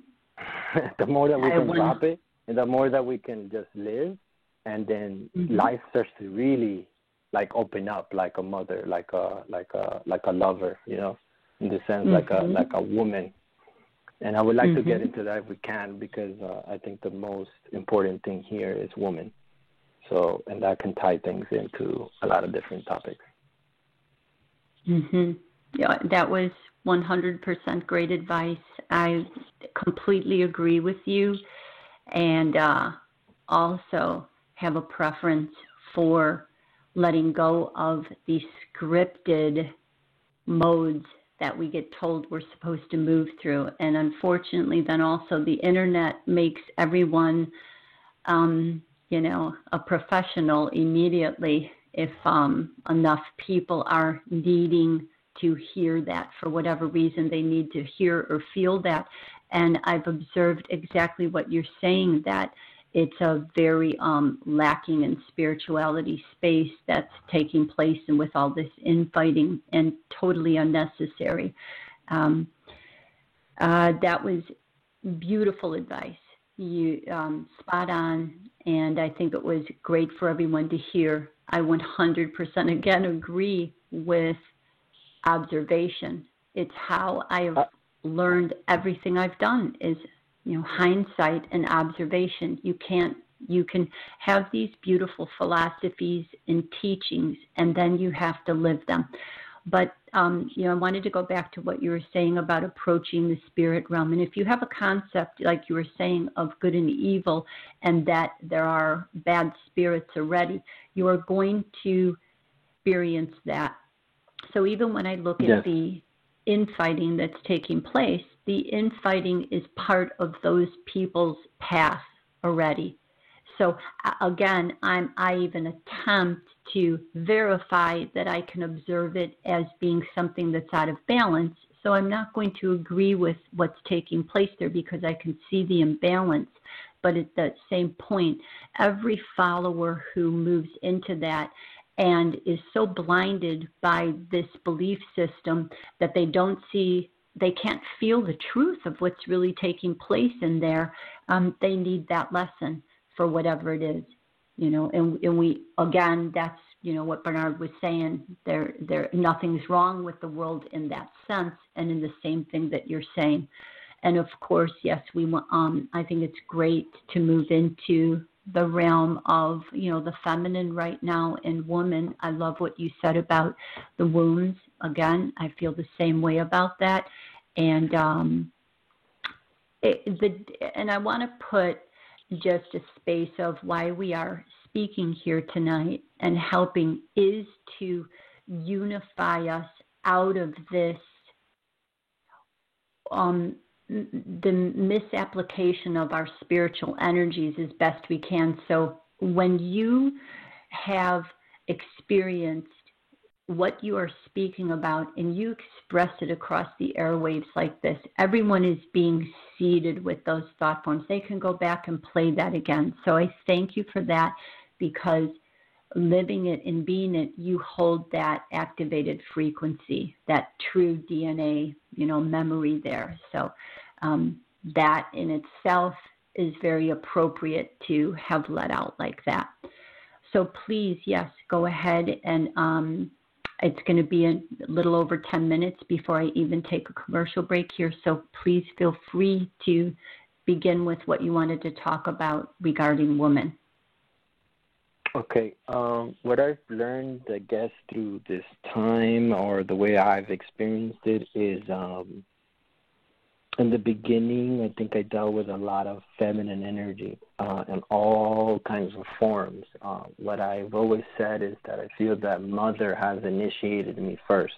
The more that we can drop it, and the more that we can just live, and then life starts to really, like, open up, like a mother, like a lover, you know, in the sense like a woman. And I would like to get into that if we can, because I think the most important thing here is woman. So, and that can tie things into a lot of different topics. Yeah, that was 100% great advice. I completely agree with you, and also have a preference for letting go of the scripted modes that we get told we're supposed to move through. And unfortunately, then also the internet makes everyone, you know, a professional immediately if enough people are needing to hear that for whatever reason they need to hear or feel that. And I've observed exactly what you're saying, that it's a very lacking in spirituality space that's taking place, and with all this infighting, and totally unnecessary. That was beautiful advice. You spot on, and I think it was great for everyone to hear. I 100% again agree with observation. It's how I've learned everything I've done is, you know, hindsight and observation. You can have these beautiful philosophies and teachings, and then you have to live them. But, you know, I wanted to go back to what you were saying about approaching the spirit realm. And if you have a concept, like you were saying, of good and evil, and that there are bad spirits already, you are going to experience that. So even when I look at the infighting that's taking place, the infighting is part of those people's path already. So again, I even attempt to verify that I can observe it as being something that's out of balance. So I'm not going to agree with what's taking place there because I can see the imbalance. But at that same point, every follower who moves into that and is so blinded by this belief system that they don't see, they can't feel the truth of what's really taking place in there, they need that lesson for whatever it is, you know. And we, again, that's, you know, what Bernard was saying, there nothing's wrong with the world in that sense, and in the same thing that you're saying. And of course, yes, we I think it's great to move into the realm of, you know, the feminine right now and woman. I love what you said about the wounds. Again, I feel the same way about that. And and I want to put just a space of why we are speaking here tonight and helping is to unify us out of this the misapplication of our spiritual energies as best we can. So when you have experienced what you are speaking about and you express it across the airwaves like this, everyone is being seeded with those thought forms. They can go back and play that again. So I thank you for that, because living it and being it, you hold that activated frequency, that true DNA, you know, memory there. So that in itself is very appropriate to have let out like that. So please, yes, go ahead, and it's going to be a little over 10 minutes before I even take a commercial break here. So please feel free to begin with what you wanted to talk about regarding women. Okay. What I've learned, I guess, through this time, or the way I've experienced it, is in the beginning, I think I dealt with a lot of feminine energy in all kinds of forms. What I've always said is that I feel that Mother has initiated me first.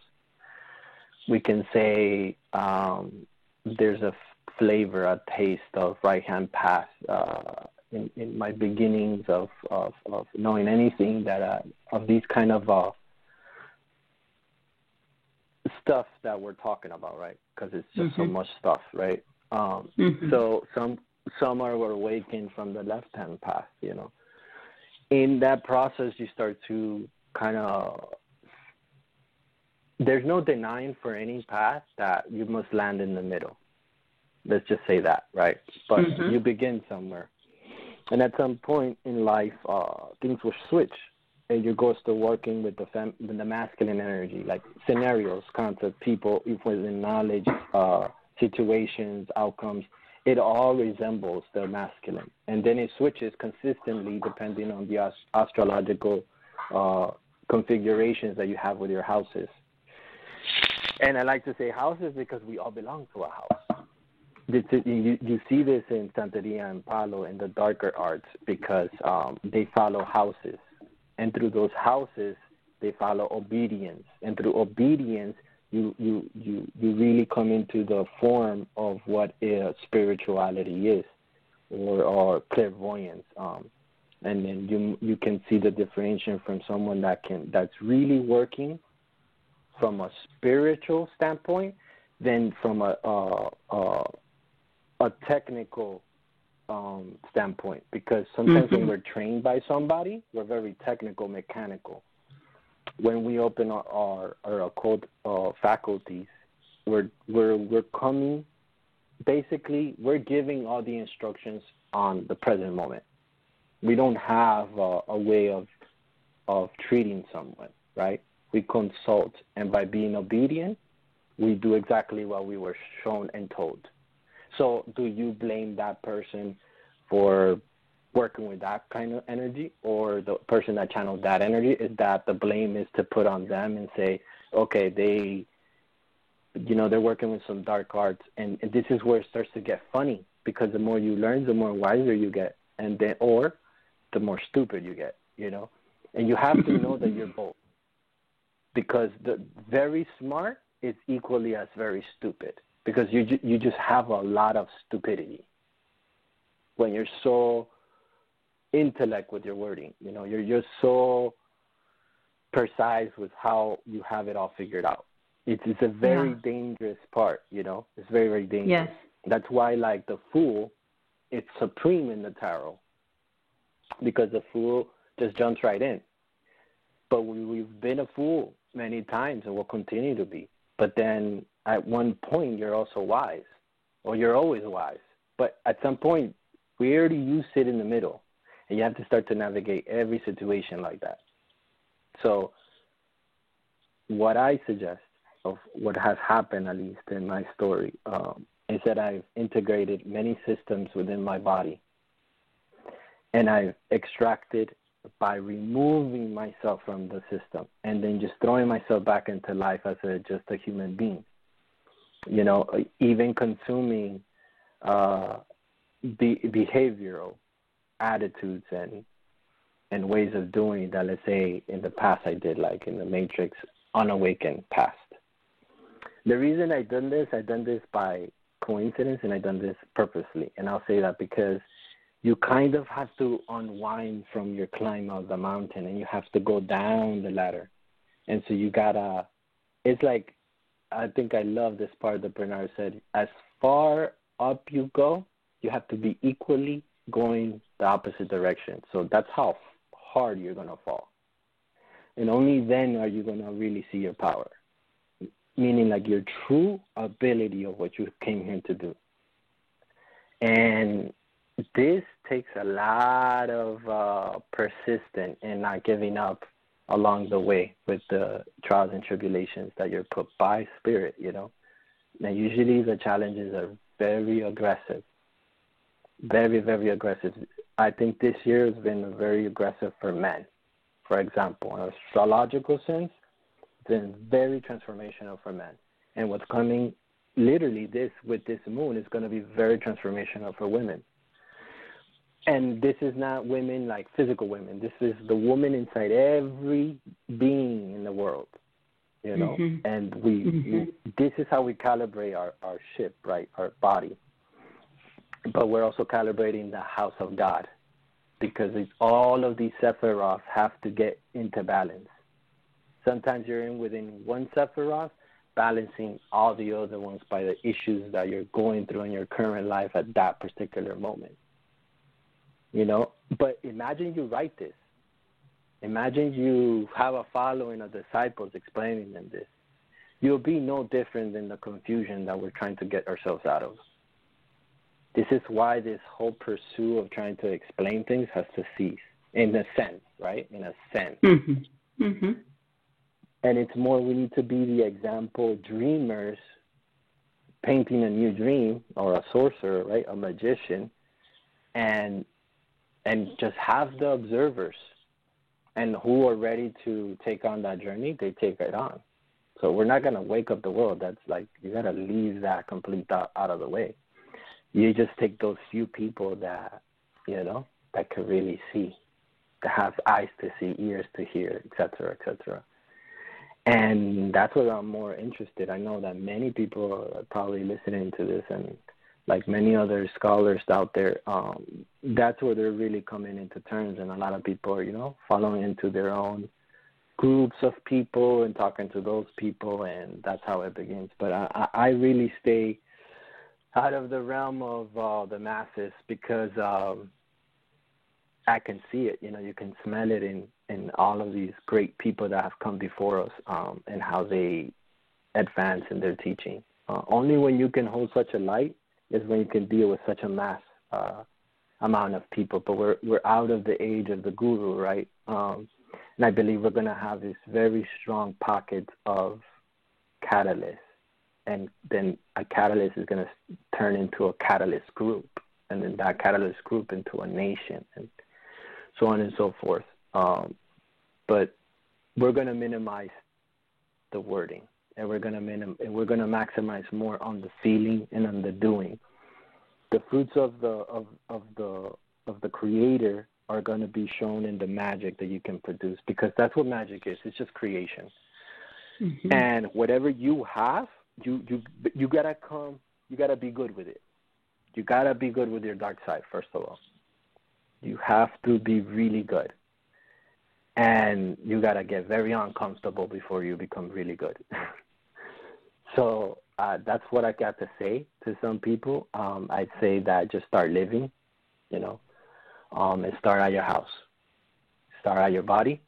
We can say there's a flavor, a taste of right-hand path in my beginnings of knowing anything that of these kind of stuff that we're talking about, right? Because it's just so much stuff, right? So some are awakened from the left-hand path, you know. In that process, you start to kind of, there's no denying for any path that you must land in the middle. Let's just say that, right? But you begin somewhere. And at some point in life, things will switch, and you go to working with the masculine energy, like scenarios, concepts, people, within knowledge, situations, outcomes. It all resembles the masculine. And then it switches consistently depending on the astrological configurations that you have with your houses. And I like to say houses because we all belong to a house. You see this in Santeria and Palo in the darker arts because they follow houses. And through those houses, they follow obedience. And through obedience, you really come into the form of what spirituality is, or clairvoyance. And then you can see the differentiation from someone that's really working from a spiritual standpoint than from a technical standpoint. Because sometimes when we're trained by somebody, we're very technical, mechanical. When we open our occult faculties, we're coming, basically, we're giving all the instructions on the present moment. We don't have a way of treating someone, right? We consult, and by being obedient, we do exactly what we were shown and told. So do you blame that person for working with that kind of energy, or the person that channeled that energy? Is that the blame is to put on them and say, okay, they're working with some dark arts, and this is where it starts to get funny, because the more you learn, the more wiser you get, and then, or the more stupid you get, you know. And you have to know that you're both, because the very smart is equally as very stupid, because you just have a lot of stupidity when you're so intellect with your wording. You know, you're just so precise with how you have it all figured out. It's a very dangerous part, you know. It's very, very dangerous. Yes. That's why, like, the Fool, it's supreme in the tarot, because the Fool just jumps right in. But we've been a fool many times, and will continue to be. But then at one point, you're also wise, or you're always wise. But at some point, where do you sit in the middle? And you have to start to navigate every situation like that. So what I suggest, of what has happened, at least in my story, is that I've integrated many systems within my body. And I've extracted by removing myself from the system and then just throwing myself back into life as just a human being. You know, even consuming behavioral attitudes and ways of doing that, let's say, in the past I did, like in the Matrix, unawakened past. The reason I've done this by coincidence, and I've done this purposely. And I'll say that because you kind of have to unwind from your climb of the mountain, and you have to go down the ladder. And so you gotta, it's like, I think I love this part that Bernard said, as far up you go, you have to be equally going the opposite direction. So that's how hard you're going to fall. And only then are you going to really see your power, meaning like your true ability of what you came here to do. And this takes a lot of persistence and not giving up along the way with the trials and tribulations that you're put by spirit, you know. Now, usually the challenges are very aggressive, very, very aggressive. I think this year has been very aggressive for men. For example, in an astrological sense, it's been very transformational for men. And what's coming, literally with this moon, is going to be very transformational for women. And this is not women like physical women. This is the woman inside every being in the world, you know. Mm-hmm. And this is how we calibrate our ship, right, our body. But we're also calibrating the house of God, because it's all of these Sephiroth have to get into balance. Sometimes you're within one Sephiroth, balancing all the other ones by the issues that you're going through in your current life at that particular moment. You know, but imagine you write this. Imagine you have a following of disciples explaining them this. You'll be no different than the confusion that we're trying to get ourselves out of. This is why this whole pursuit of trying to explain things has to cease, in a sense, right? In a sense. Mm-hmm. Mm-hmm. And it's more, we need to be the example dreamers painting a new dream, or a sorcerer, right? A magician, and just have the observers, and who are ready to take on that journey, they take it on. So we're not going to wake up the world. That's like, you got to leave that complete out of the way. You just take those few people that, you know, that can really see, that have eyes to see, ears to hear, et cetera, et cetera. And that's where I'm more interested. I know that many people are probably listening to this, and like many other scholars out there, that's where they're really coming into terms. And a lot of people are, you know, following into their own groups of people and talking to those people, and that's how it begins. But I really stay out of the realm of the masses, because I can see it. You know, you can smell it in all of these great people that have come before us, and how they advance in their teaching. Only when you can hold such a light is when you can deal with such a mass amount of people. But we're out of the age of the guru, right? And I believe we're going to have this very strong pocket of catalysts. And then a catalyst is going to turn into a catalyst group, and then that catalyst group into a nation, and so on and so forth. But we're going to minimize the wording, and we're going to maximize more on the feeling and on the doing. The fruits of the Creator are going to be shown in the magic that you can produce, because that's what magic is. It's just creation. Mm-hmm. And whatever you have, you gotta be good with it. You gotta be good with your dark side, first of all. You have to be really good, and you gotta get very uncomfortable before you become really good. So that's what I got to say to some people. I'd say that just start living, you know, and start at your house, start at your body,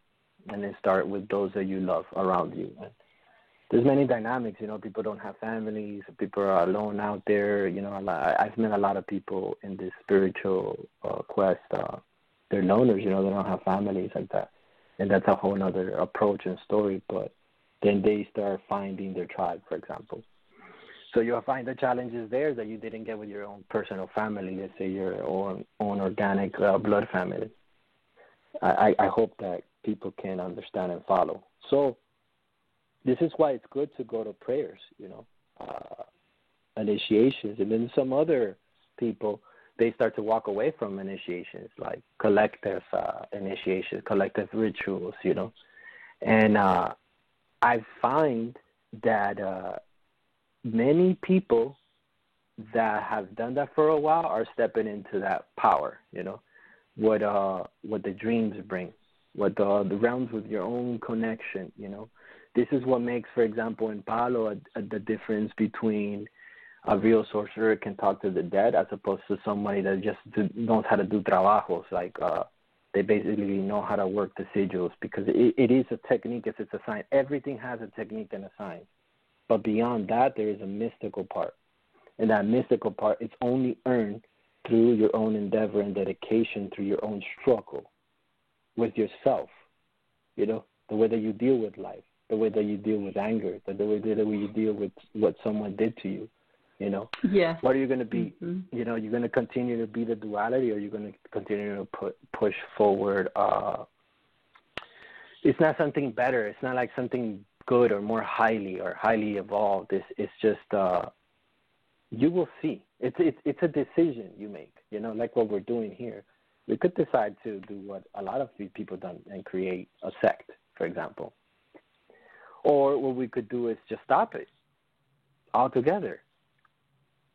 and then start with those that you love around you. And there's many dynamics, you know. People don't have families. People are alone out there. You know, I've met a lot of people in this spiritual quest. They're loners, you know. They don't have families like that, and that's a whole other approach and story. But then they start finding their tribe, for example. So you'll find the challenges there that you didn't get with your own personal family. Let's say your own organic blood family. I hope that people can understand and follow. So this is why it's good to go to prayers, you know, initiations. And then some other people, they start to walk away from initiations, like collective initiations, collective rituals, you know. And I find that many people that have done that for a while are stepping into that power, you know, what the dreams bring, what the realms with your own connection, you know. This is what makes, for example, in Palo, the difference between a real sorcerer who can talk to the dead as opposed to somebody that just knows how to do trabajos, like they basically know how to work the sigils, because it is a technique, it's a science. Everything has a technique and a science. But beyond that, there is a mystical part. And that mystical part is only earned through your own endeavor and dedication, through your own struggle with yourself, you know, the way that you deal with life, the way that you deal with anger, the way that you deal with what someone did to you, you know. Yeah. What are you going to be? Mm-hmm. You know, you're going to continue to be the duality, or you're going to continue to push forward. It's not something better. It's not like something good or more highly evolved. It's just you will see. It's a decision you make, you know, like what we're doing here. We could decide to do what a lot of people done and create a sect, for example. Or what we could do is just stop it altogether,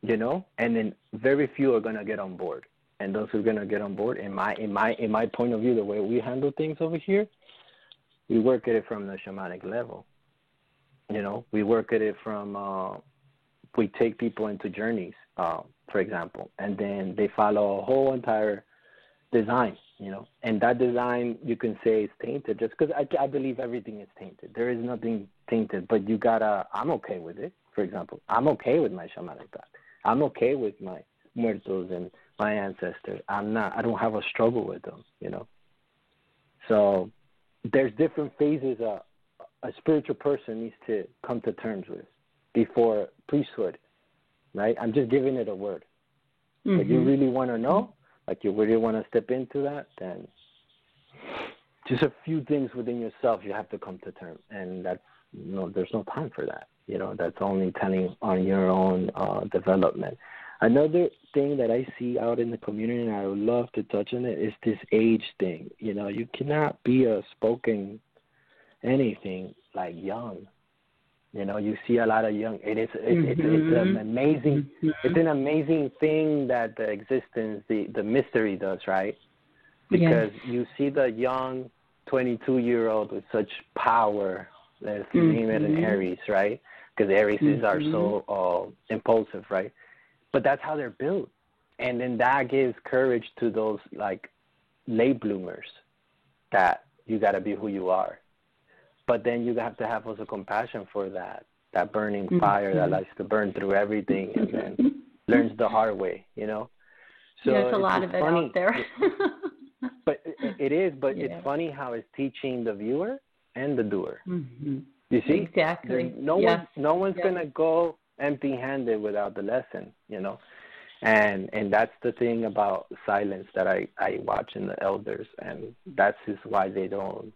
you know, and then very few are going to get on board. and those who are gonna get on board. In my point of view, the way we handle things over here, we work at it from the shamanic level. You know, we work at it from we take people into journeys, for example, and then they follow a whole entire design, you know, and that design you can say is tainted just because I believe everything is tainted. There is nothing tainted, but you gotta, I'm okay with it, for example. I'm okay with my shamanic path. I'm okay with my muertos and my ancestors. I don't have a struggle with them, you know. So there's different phases a spiritual person needs to come to terms with before priesthood, right? I'm just giving it a word. If you really want to know, like you really want to step into that, then just a few things within yourself you have to come to terms, and that's, you know, there's no time for that. You know, that's only telling on your own development. Another thing that I see out in the community, and I would love to touch on it, is this age thing. You know, you cannot be a spoken anything like young. You know, you see a lot of young. It's an amazing. It's an amazing thing that the existence, the mystery does, right? Because you see the young 22-year-old with such power. Let's name it an Aries, right? Because Aries are so impulsive, right? But that's how they're built, and then that gives courage to those like late bloomers that you got to be who you are. But then you have to have also compassion for that burning fire that likes to burn through everything and then learns the hard way, you know? So there's a lot of it funny out there. But it is, but it's funny how it's teaching the viewer and the doer. You see? Exactly. No one's going to go empty-handed without the lesson, you know? And that's the thing about silence that I watch in the elders, and that's just why they don't,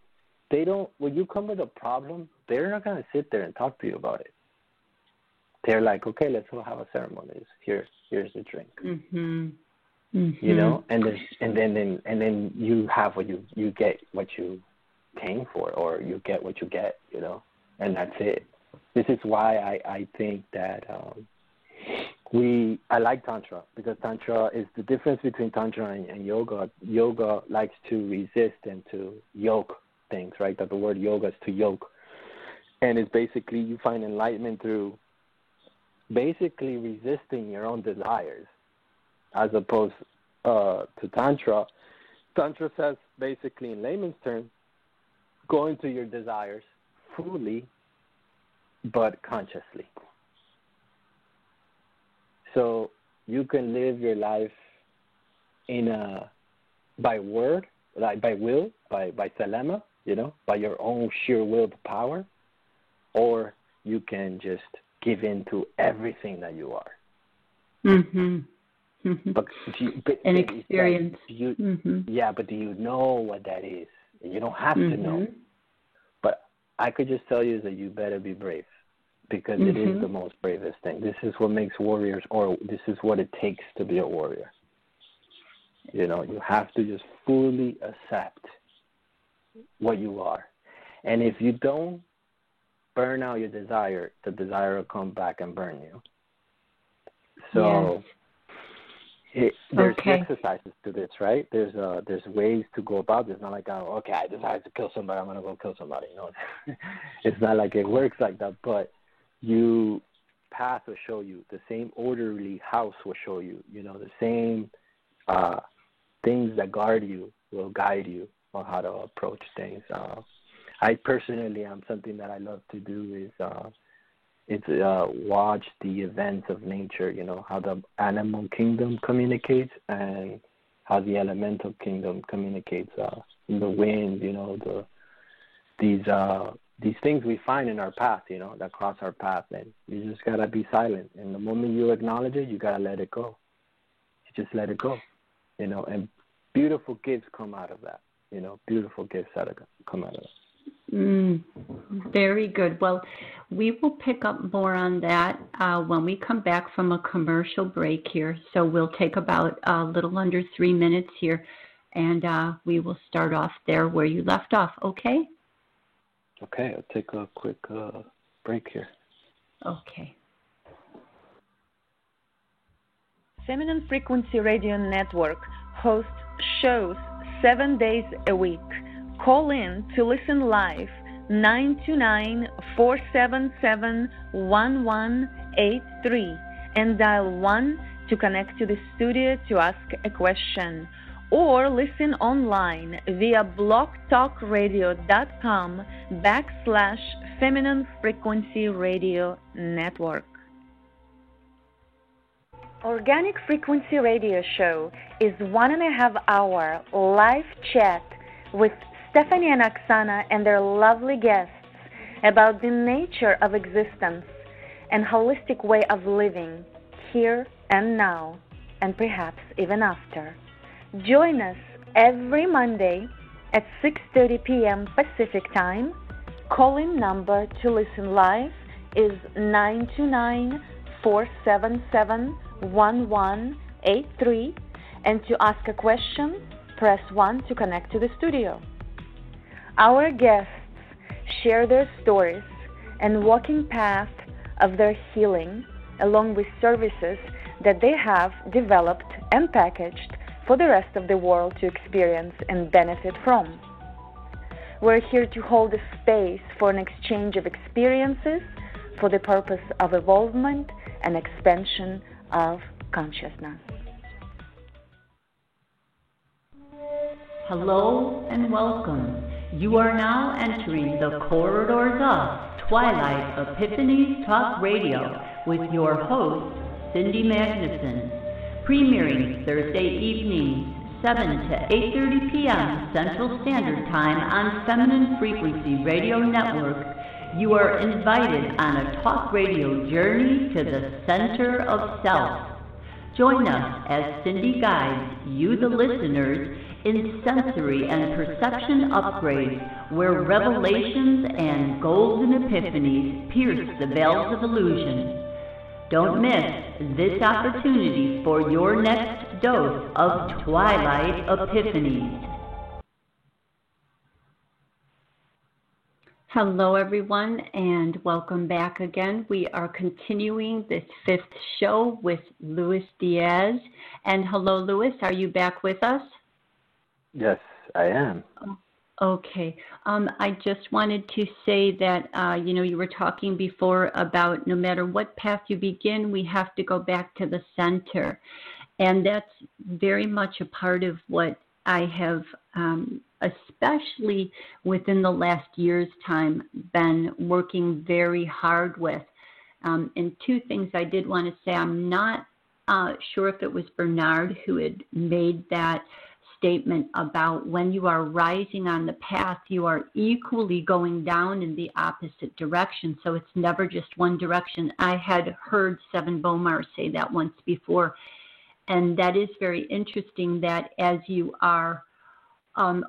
when you come with a problem, they're not going to sit there and talk to you about it. They're like, okay, let's go have a ceremony. Here's the drink. You know, and then you have what you get what you came for, or you get what you get, you know, and that's it. This is why I think that I like Tantra, because Tantra is the difference between Tantra and yoga. Yoga likes to resist and to yoke things, right? That the word yoga is to yoke. And it's basically you find enlightenment through basically resisting your own desires, as opposed to Tantra. Tantra says basically in layman's terms, go into your desires fully but consciously. So you can live your life by word, like by will, by thelema, you know, by your own sheer willpower, or you can just give in to everything that you are. But an experience. But do you know what that is? You don't have to know. But I could just tell you that you better be brave, because it is the most bravest thing. This is what makes warriors, or this is what it takes to be a warrior. You know, you have to just fully accept what you are. And if you don't burn out your desire, the desire will come back and burn you. So there's exercises to this, right? There's ways to go about this. It's not like, okay, I decided to kill somebody, I'm going to go kill somebody. You know, it's not like it works like that. But you path will show you. The same orderly house will show you. You know, the same things that guard you will guide you on how to approach things. I personally, something that I love to do is watch the events of nature, you know, how the animal kingdom communicates and how the elemental kingdom communicates, the wind, you know, these things we find in our path, you know, that cross our path, and you just got to be silent. And the moment you acknowledge it, you got to let it go. You just let it go, you know, and beautiful gifts come out of that, you know, beautiful gifts come out of that. Very good. Well, we will pick up more on that when we come back from a commercial break here. So we'll take about a little under 3 minutes here, and we will start off there where you left off. Okay? Okay. I'll take a quick break here. Okay. Feminine Frequency Radio Network hosts shows 7 days a week. Call in to listen live 929-477-1183 and dial 1 to connect to the studio to ask a question, or listen online via blogtalkradio.com/Feminine Frequency Radio Network. Organic Frequency Radio Show is 1.5 hour live chat with Stephanie and Oksana and their lovely guests about the nature of existence and holistic way of living here and now, and perhaps even after. Join us every Monday at 6:30 p.m. Pacific Time. Call-in number to listen live is 929-477-1183, and to ask a question, press 1 to connect to the studio. Our guests share their stories and walking path of their healing, along with services that they have developed and packaged for the rest of the world to experience and benefit from. We're here to hold a space for an exchange of experiences for the purpose of evolvement and expansion of consciousness. Hello and welcome. You are now entering the corridors of Twilight Epiphanies Talk Radio with your host, Cindy Magnuson, premiering Thursday evenings, 7 to 8:30 p.m. Central Standard Time on Feminine Frequency Radio Network. You are invited on a talk radio journey to the center of self. Join us as Cindy guides you, the listeners, in sensory and perception upgrades where revelations and golden epiphanies pierce the veils of illusion. Don't miss this opportunity for your next dose of Twilight Epiphanies. Hello, everyone, and welcome back again. We are continuing this 5th show with Luis Diaz. And hello, Luis, are you back with us? Yes, I am. Okay. I just wanted to say that, you were talking before about no matter what path you begin, we have to go back to the center. And that's very much a part of what I have, especially within the last year's time, been working very hard with. And two things I did want to say. I'm not sure if it was Bernard who had made that statement about when you are rising on the path, you are equally going down in the opposite direction. So it's never just one direction. I had heard Seven Bomar say that once before. And that is very interesting that as you are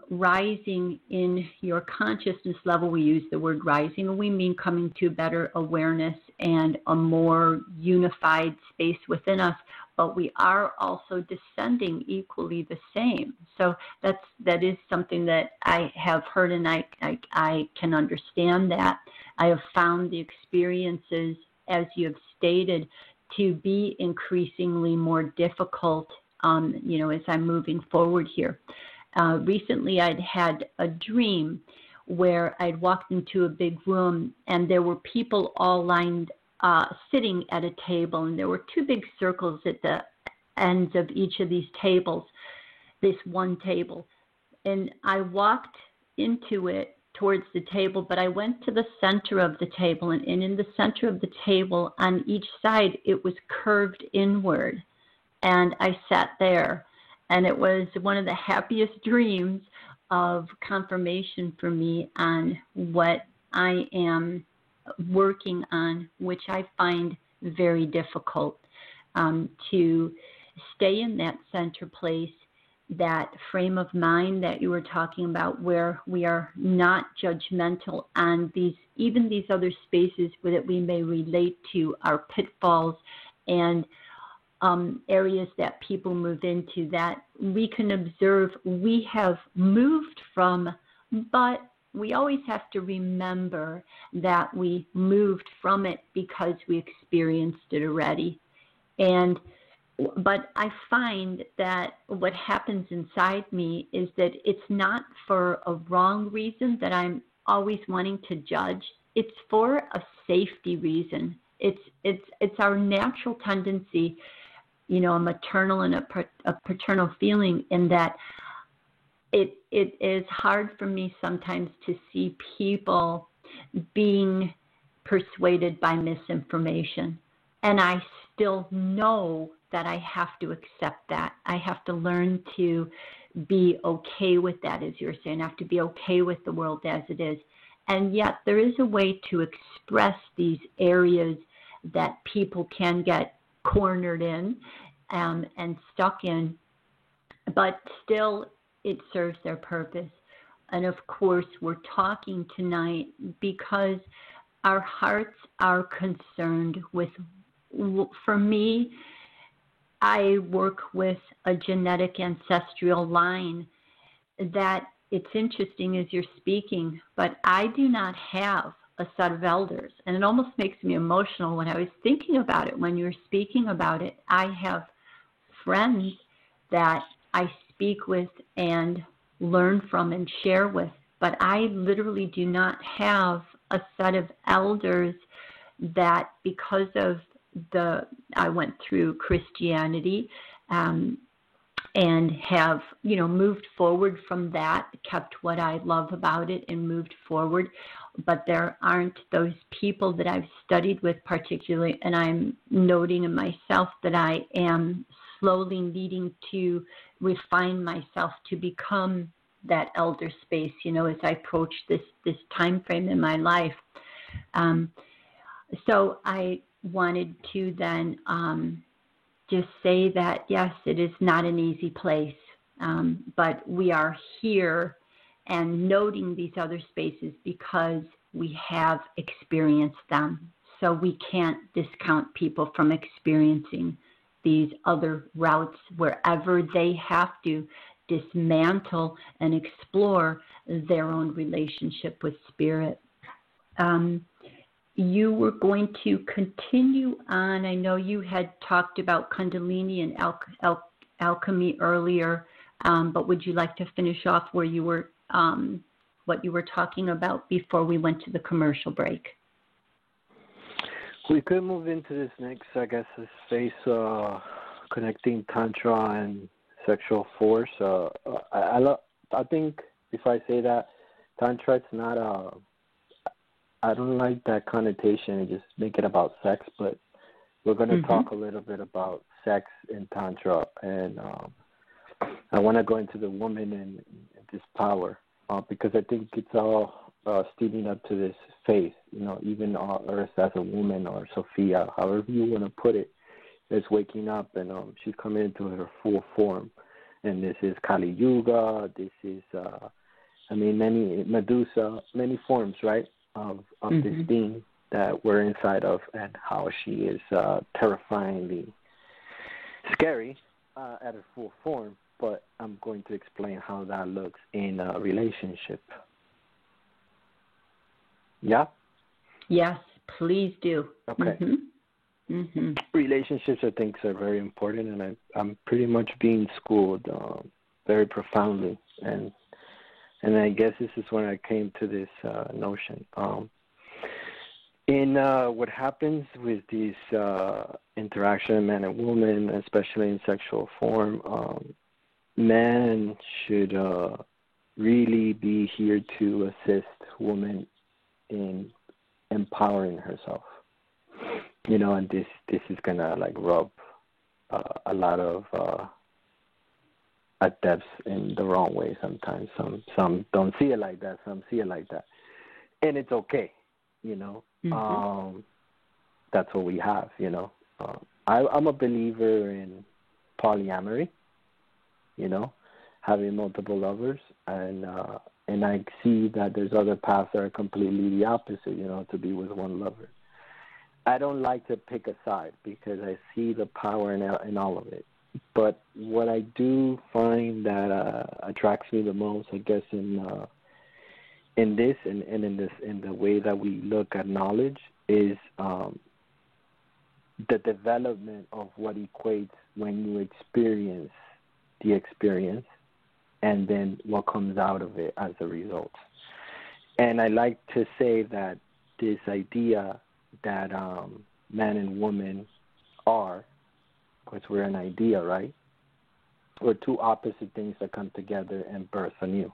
rising in your consciousness level, we use the word rising, and we mean coming to better awareness and a more unified space within us, but we are also descending equally the same. So that is something that I have heard, and I can understand that. I have found the experiences, as you have stated, to be increasingly more difficult, as I'm moving forward here. Recently, I'd had a dream where I'd walked into a big room, and there were people all lined sitting at a table, and there were two big circles at the ends of each of these tables, this one table. And I walked into it towards the table, but I went to the center of the table, and in the center of the table on each side, it was curved inward, and I sat there. And it was one of the happiest dreams of confirmation for me on what I am working on, which I find very difficult, to stay in that center place, that frame of mind that you were talking about, where we are not judgmental on even these other spaces that we may relate to, our pitfalls and areas that people move into, that we can observe we have moved from, but we always have to remember that we moved from it because we experienced it already. And but I find that what happens inside me is that it's not for a wrong reason that I'm always wanting to judge. It's for a safety reason. It's our natural tendency, you know, a maternal and a paternal feeling, in that it is hard for me sometimes to see people being persuaded by misinformation. And I still know that I have to accept that. I have to learn to be okay with that, as you're saying. I have to be okay with the world as it is. And yet there is a way to express these areas that people can get cornered in and stuck in, but still it serves their purpose. And of course, we're talking tonight because our hearts are concerned with, for me, I work with a genetic ancestral line that, it's interesting as you're speaking, but I do not have a set of elders. And it almost makes me emotional when I was thinking about it, when you were speaking about it. I have friends that I speak with and learn from and share with, but I literally do not have a set of elders that, because of I went through Christianity and have, you know, moved forward from that, kept what I love about it and moved forward. But there aren't those people that I've studied with particularly, and I'm noting in myself that I am slowly needing to refine myself to become that elder space, you know, as I approach this time frame in my life. So I wanted to then just say that, yes, it is not an easy place, but we are here and noting these other spaces because we have experienced them. So we can't discount people from experiencing these other routes wherever they have to dismantle and explore their own relationship with spirit. You were going to continue on. I know you had talked about Kundalini and alchemy earlier, but would you like to finish off where you were, what you were talking about before we went to the commercial break? We could move into this next, I guess, this space, connecting Tantra and sexual force. I think if I say that, Tantra, it's not I don't like that connotation and just make it about sex, but we're going to talk a little bit about sex in Tantra, and I want to go into the woman and this power, because I think it's all steaming up to this faith, you know, even Earth as a woman, or Sophia, however you want to put it, is waking up, and she's coming into her full form. And this is Kali Yuga, this is, many Medusa, many forms, right? Of this being that we're inside of, and how she is terrifyingly scary at her full form. But I'm going to explain how that looks in a relationship. Yeah? Yes, please do. Okay. Relationships, I think, are very important, and I'm pretty much being schooled very profoundly, and I guess this is when I came to this notion. In what happens with these interaction, man and woman, especially in sexual form, man should really be here to assist woman in empowering herself. You know, and this is gonna like rub a lot of adepts in the wrong way sometimes. Some don't see it like that, some see it like that. And it's okay, you know. That's what we have, you know. I'm a believer in polyamory, you know, having multiple lovers, and I see that there's other paths that are completely the opposite, you know, to be with one lover. I don't like to pick a side because I see the power in all of it. But what I do find that attracts me the most, I guess, in this and in the way that we look at knowledge is the development of what equates when you experience the experience and then what comes out of it as a result. And I like to say that this idea that man and woman are, because we're an idea, right? We're two opposite things that come together and birth anew.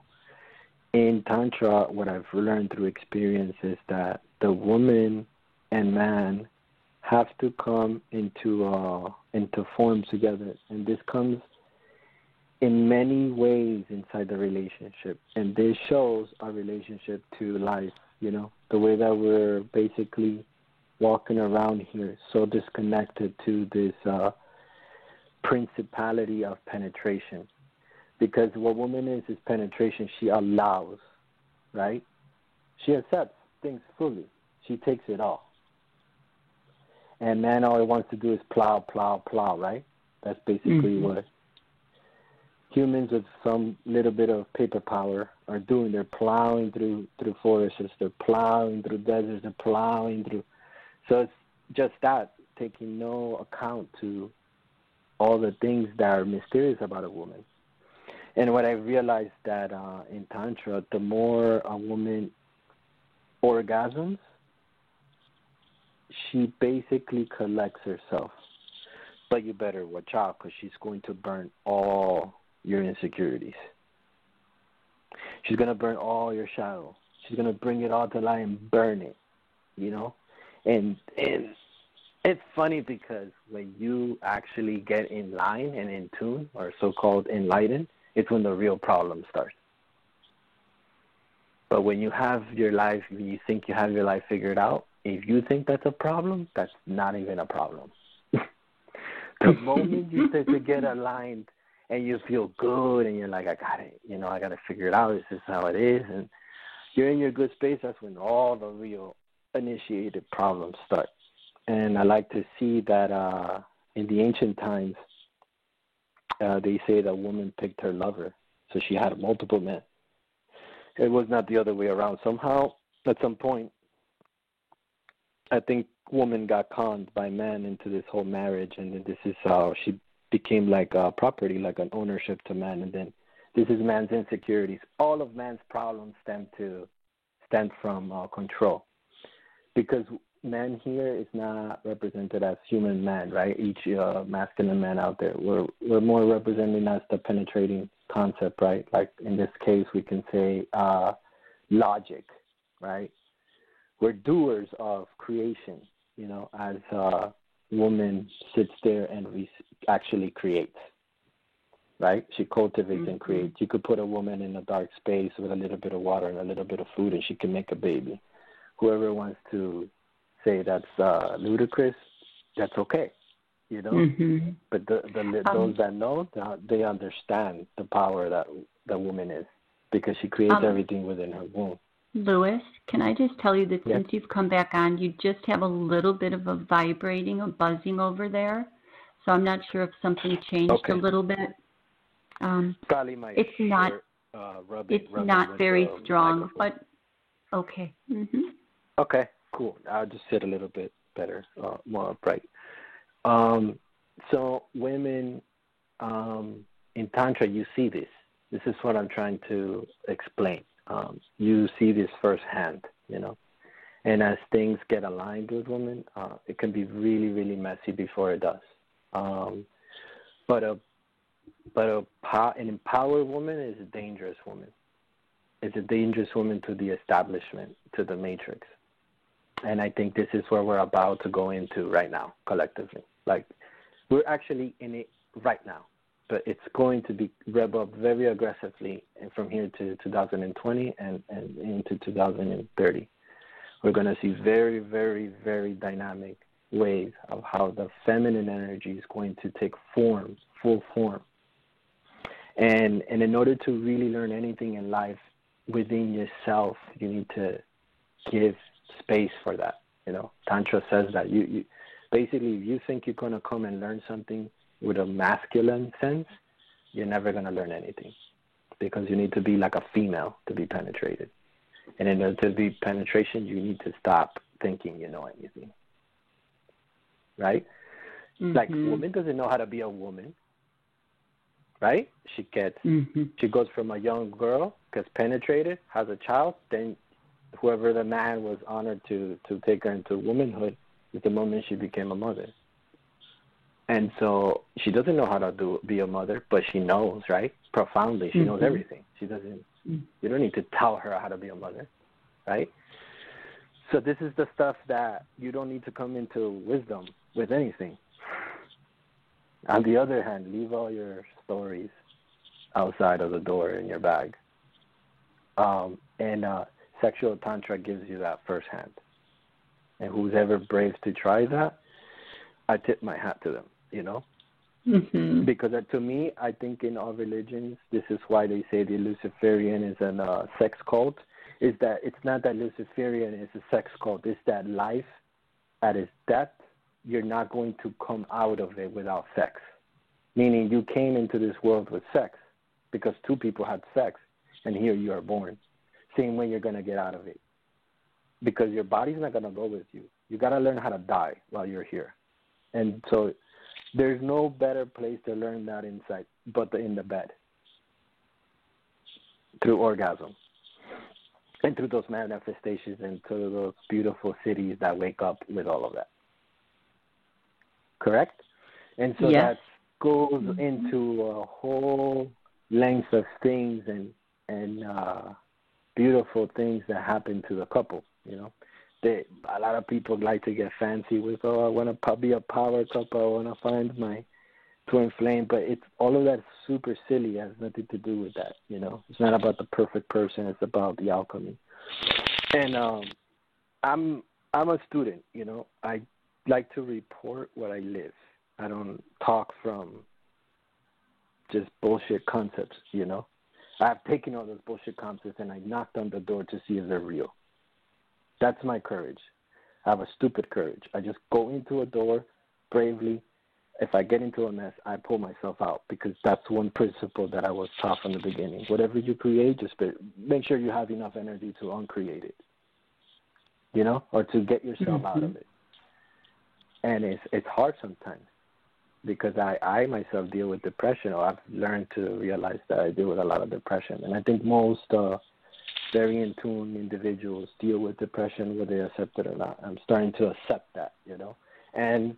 In Tantra, what I've learned through experience is that the woman and man have to come into form together, and this comes in many ways inside the relationship, and this shows our relationship to life. You know, the way that we're basically walking around here, so disconnected to this principality of penetration. Because what woman is penetration. She allows, right? She accepts things fully. She takes it all. And man all it wants to do is plow, plow, plow, right? That's basically what humans with some little bit of paper power are doing. They're plowing through forests, they're plowing through deserts, they're plowing through. So it's just that, taking no account to all the things that are mysterious about a woman. And what I realized that in Tantra, the more a woman orgasms, she basically collects herself. But you better watch out, because she's going to burn all your insecurities. She's going to burn all your shadow. She's going to bring it all to light and burn it, you know? And it's funny, because when you actually get in line and in tune, or so-called enlightened, it's when the real problem starts. But when you have your life, when you think you have your life figured out, if you think that's a problem, that's not even a problem. The moment you start to get aligned and you feel good and you're like, I got it, you know, I got to figure it out, this is how it is, and you're in your good space, that's when all the real initiated problems start. And I like to see that in the ancient times, they say that woman picked her lover, so she had multiple men. It was not the other way around. Somehow, at some point, I think woman got conned by man into this whole marriage, and then this is how she became like a property, like an ownership to man, and then this is man's insecurities. All of man's problems stem from control, because man here is not represented as human man, right? Each masculine man out there, we're more representing as the penetrating concept, right? Like in this case, we can say logic, right? We're doers of creation, you know, as a woman sits there and actually creates, right? She cultivates and creates. You could put a woman in a dark space with a little bit of water and a little bit of food, and she can make a baby. Whoever wants to say that's ludicrous, that's okay, you know. But those that know, they understand the power that the woman is, because she creates everything within her womb. Louis, can I just tell you that since you've come back on, you just have a little bit of a vibrating, a buzzing over there. So I'm not sure if something changed a little bit. Probably my it's not. It's not very strong, but okay. Okay, cool. I'll just sit a little bit better, more upright. So women in Tantra, you see this. This is what I'm trying to explain. You see this firsthand, you know. And as things get aligned with women, it can be really, really messy before it does. But an empowered woman is a dangerous woman. It's a dangerous woman to the establishment, to the matrix. And I think this is where we're about to go into right now, collectively. Like, we're actually in it right now. But it's going to be rev up very aggressively from here to 2020 and into 2030. We're going to see very, very, very dynamic ways of how the feminine energy is going to take form, full form. And in order to really learn anything in life within yourself, you need to give space for that. You know, Tantra says that you basically, if you think you're going to come and learn something with a masculine sense, you're never going to learn anything, because you need to be like a female to be penetrated. And in order to be penetration, you need to stop thinking you know anything, right? Like, a woman doesn't know how to be a woman, right? She goes from a young girl, gets penetrated, has a child, then whoever the man was honored to take her into womanhood is the moment she became a mother. And so she doesn't know how to be a mother, but she knows, right? Profoundly, she knows everything. She doesn't. You don't need to tell her how to be a mother, right? So this is the stuff that you don't need to come into wisdom with anything. On the other hand, leave all your stories outside of the door in your bag. And sexual tantra gives you that firsthand. And who's ever brave to try that, I tip my hat to them, you know? Because to me, I think in all religions, this is why they say the Luciferian is a sex cult, is that it's not that Luciferian is a sex cult. It's that life at its depth, you're not going to come out of it without sex. Meaning you came into this world with sex because two people had sex, and here you are born. Same way you're going to get out of it. Because your body's not going to go with you. You got to learn how to die while you're here. And so there's no better place to learn that insight but in the bed. Through orgasm. And through those manifestations and through those beautiful cities that wake up with all of that. Correct? And so that goes into a whole length of things and beautiful things that happen to the couple, you know. A lot of people like to get fancy with, I want to be a power couple, I want to find my twin flame, but it's all of that super silly. It has nothing to do with that, you know. It's not about the perfect person. It's about the alchemy. And I'm a student, you know. I like to report what I live. I don't talk from just bullshit concepts, you know. I've taken all those bullshit concepts and I knocked on the door to see if they're real. That's my courage. I have a stupid courage. I just go into a door bravely. If I get into a mess, I pull myself out because that's one principle that I was taught from the beginning. Whatever you create, just make sure you have enough energy to uncreate it, you know, or to get yourself out of it. And it's hard sometimes because I myself deal with depression, or I've learned to realize that I deal with a lot of depression. And I think most very in tune individuals deal with depression, whether they accept it or not. I'm starting to accept that, you know, and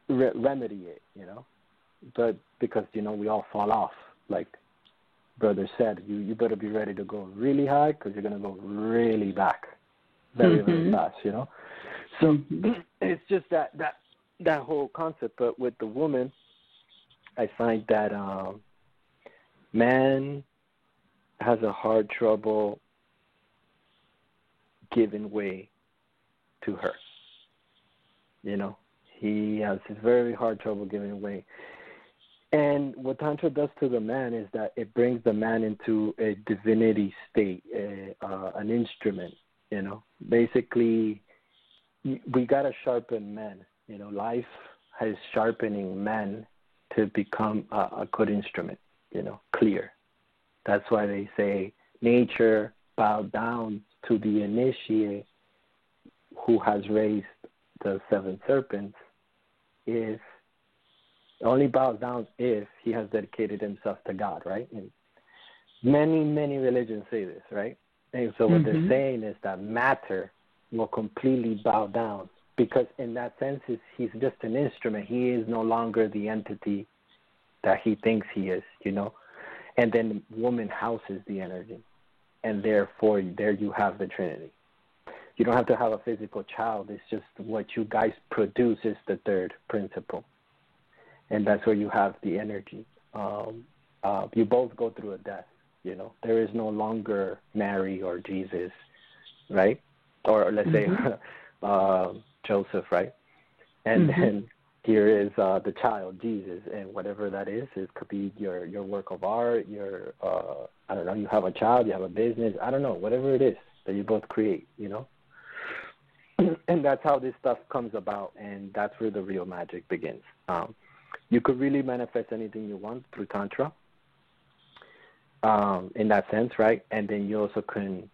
remedy it, you know. But because, you know, we all fall off. Like brother said, you better be ready to go really high because you're going to go really back very, very fast, you know. So it's just that whole concept. But with the woman, I find that man has a hard trouble giving way to her. You know, he has a very hard trouble giving way. And what Tantra does to the man is that it brings the man into a divinity state, an instrument, you know. Basically, we got to sharpen men. You know, life is sharpening men to become a good instrument, you know, clear. That's why they say nature bowed down to the initiate who has raised the 7 serpents if only bows down if he has dedicated himself to God, right? And many, many religions say this, right? And so what they're saying is that matter will completely bow down because in that sense, he's just an instrument. He is no longer the entity that he thinks he is, you know? And then woman houses the energy. And therefore, there you have the Trinity. You don't have to have a physical child. It's just what you guys produce is the third principle. And that's where you have the energy. You both go through a death, you know. There is no longer Mary or Jesus, right? Or let's say Joseph, right? And then here is the child, Jesus, and whatever that is, it could be your work of art, your, I don't know, you have a child, you have a business, I don't know, whatever it is that you both create, you know? And that's how this stuff comes about, and that's where the real magic begins. You could really manifest anything you want through Tantra, in that sense, right? And then you also can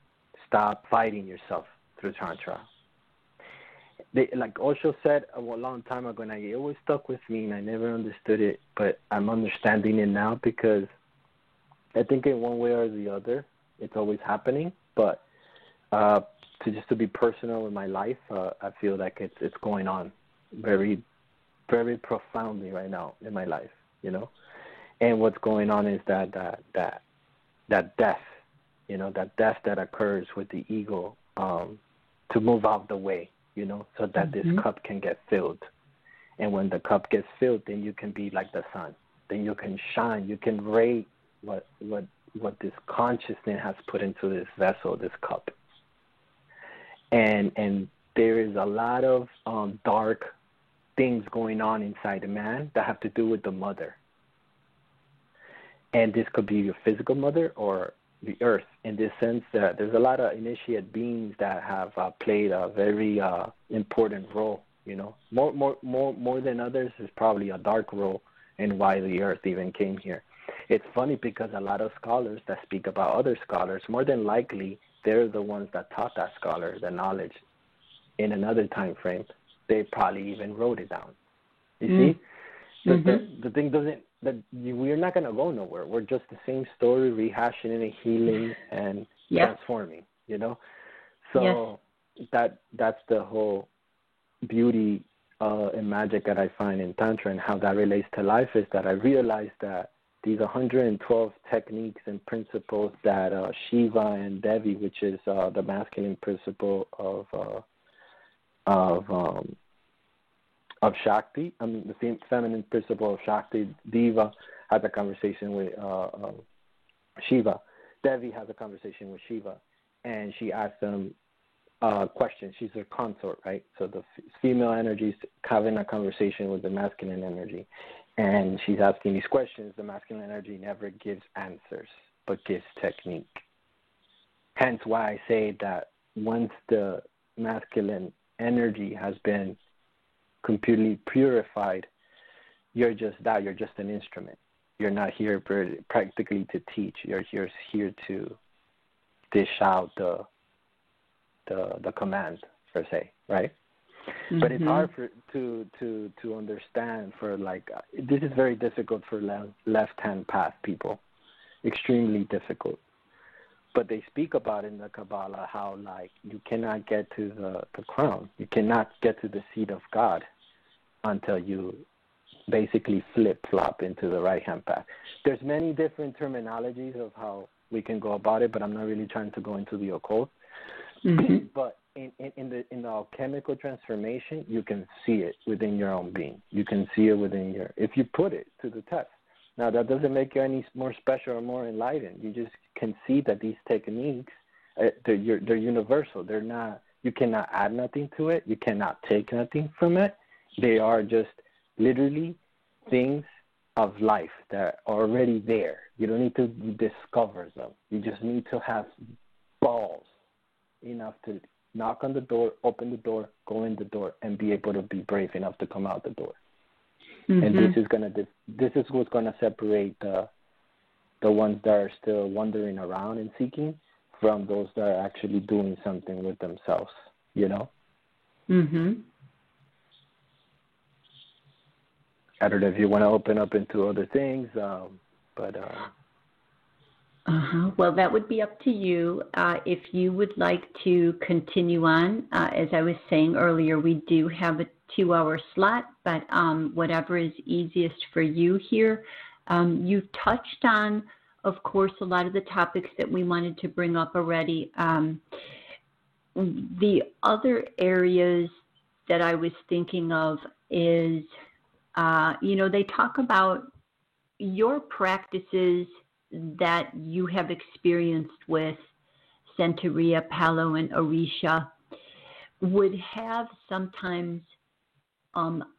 stop fighting yourself through Tantra. like Osho said a long time ago, and it always stuck with me, and I never understood it, but I'm understanding it now because I think in one way or the other, it's always happening. But to be personal in my life, I feel like it's going on very, very profoundly right now in my life, you know. And what's going on is that death, you know, that death that occurs with the ego to move out the way, you know, so that this cup can get filled. And when the cup gets filled, then you can be like the sun. Then you can shine. You can rate what this consciousness has put into this vessel, this cup. And there is a lot of dark things going on inside a man that have to do with the mother. And this could be your physical mother or the earth. In this sense, there's a lot of initiate beings that have played a very important role. You know, more than others is probably a dark role in why the earth even came here. It's funny because a lot of scholars that speak about other scholars, more than likely, they're the ones that taught that scholar the knowledge in another time frame. They probably even wrote it down. You see? The thing doesn't, we're not going to go nowhere. We're just the same story, rehashing and healing and transforming, you know? So that's the whole beauty and magic that I find in Tantra, and how that relates to life is that I realized that these 112 techniques and principles that Shiva and Devi, which is the masculine principle of Shakti, the feminine principle of Shakti. Diva has a conversation with Shiva. Devi has a conversation with Shiva, and she asks them questions. She's her consort, right? So the female energy is having a conversation with the masculine energy, and she's asking these questions. The masculine energy never gives answers, but gives technique. Hence why I say that once the masculine energy has been completely purified, you're just that. You're just an instrument. You're not here practically to teach. You're here to dish out the command, per se, right? But it's hard to understand for, like, this is very difficult for left-hand path people, extremely difficult. But they speak about in the Kabbalah how, like, you cannot get to the crown. You cannot get to the seat of God until you basically flip-flop into the right-hand path. There's many different terminologies of how we can go about it, but I'm not really trying to go into the occult. But in the alchemical transformation, you can see it within your own being. You can see it within if you put it to the test. Now, that doesn't make you any more special or more enlightened. You just can see that these techniques, they're universal. They're not. You cannot add nothing to it. You cannot take nothing from it. They are just literally things of life that are already there. You don't need to discover them. You just need to have balls enough to knock on the door, open the door, go in the door, and be able to be brave enough to come out the door. And this is what's gonna separate the ones that are still wandering around and seeking from those that are actually doing something with themselves. You know. I don't know if you want to open up into other things, but. Well, that would be up to you. If you would like to continue on, as I was saying earlier, we do have a 2-hour slot, but whatever is easiest for you here. You touched on, of course, a lot of the topics that we wanted to bring up already. The other areas that I was thinking of is, they talk about your practices that you have experienced with Santeria, Palo, and Orisha would have sometimes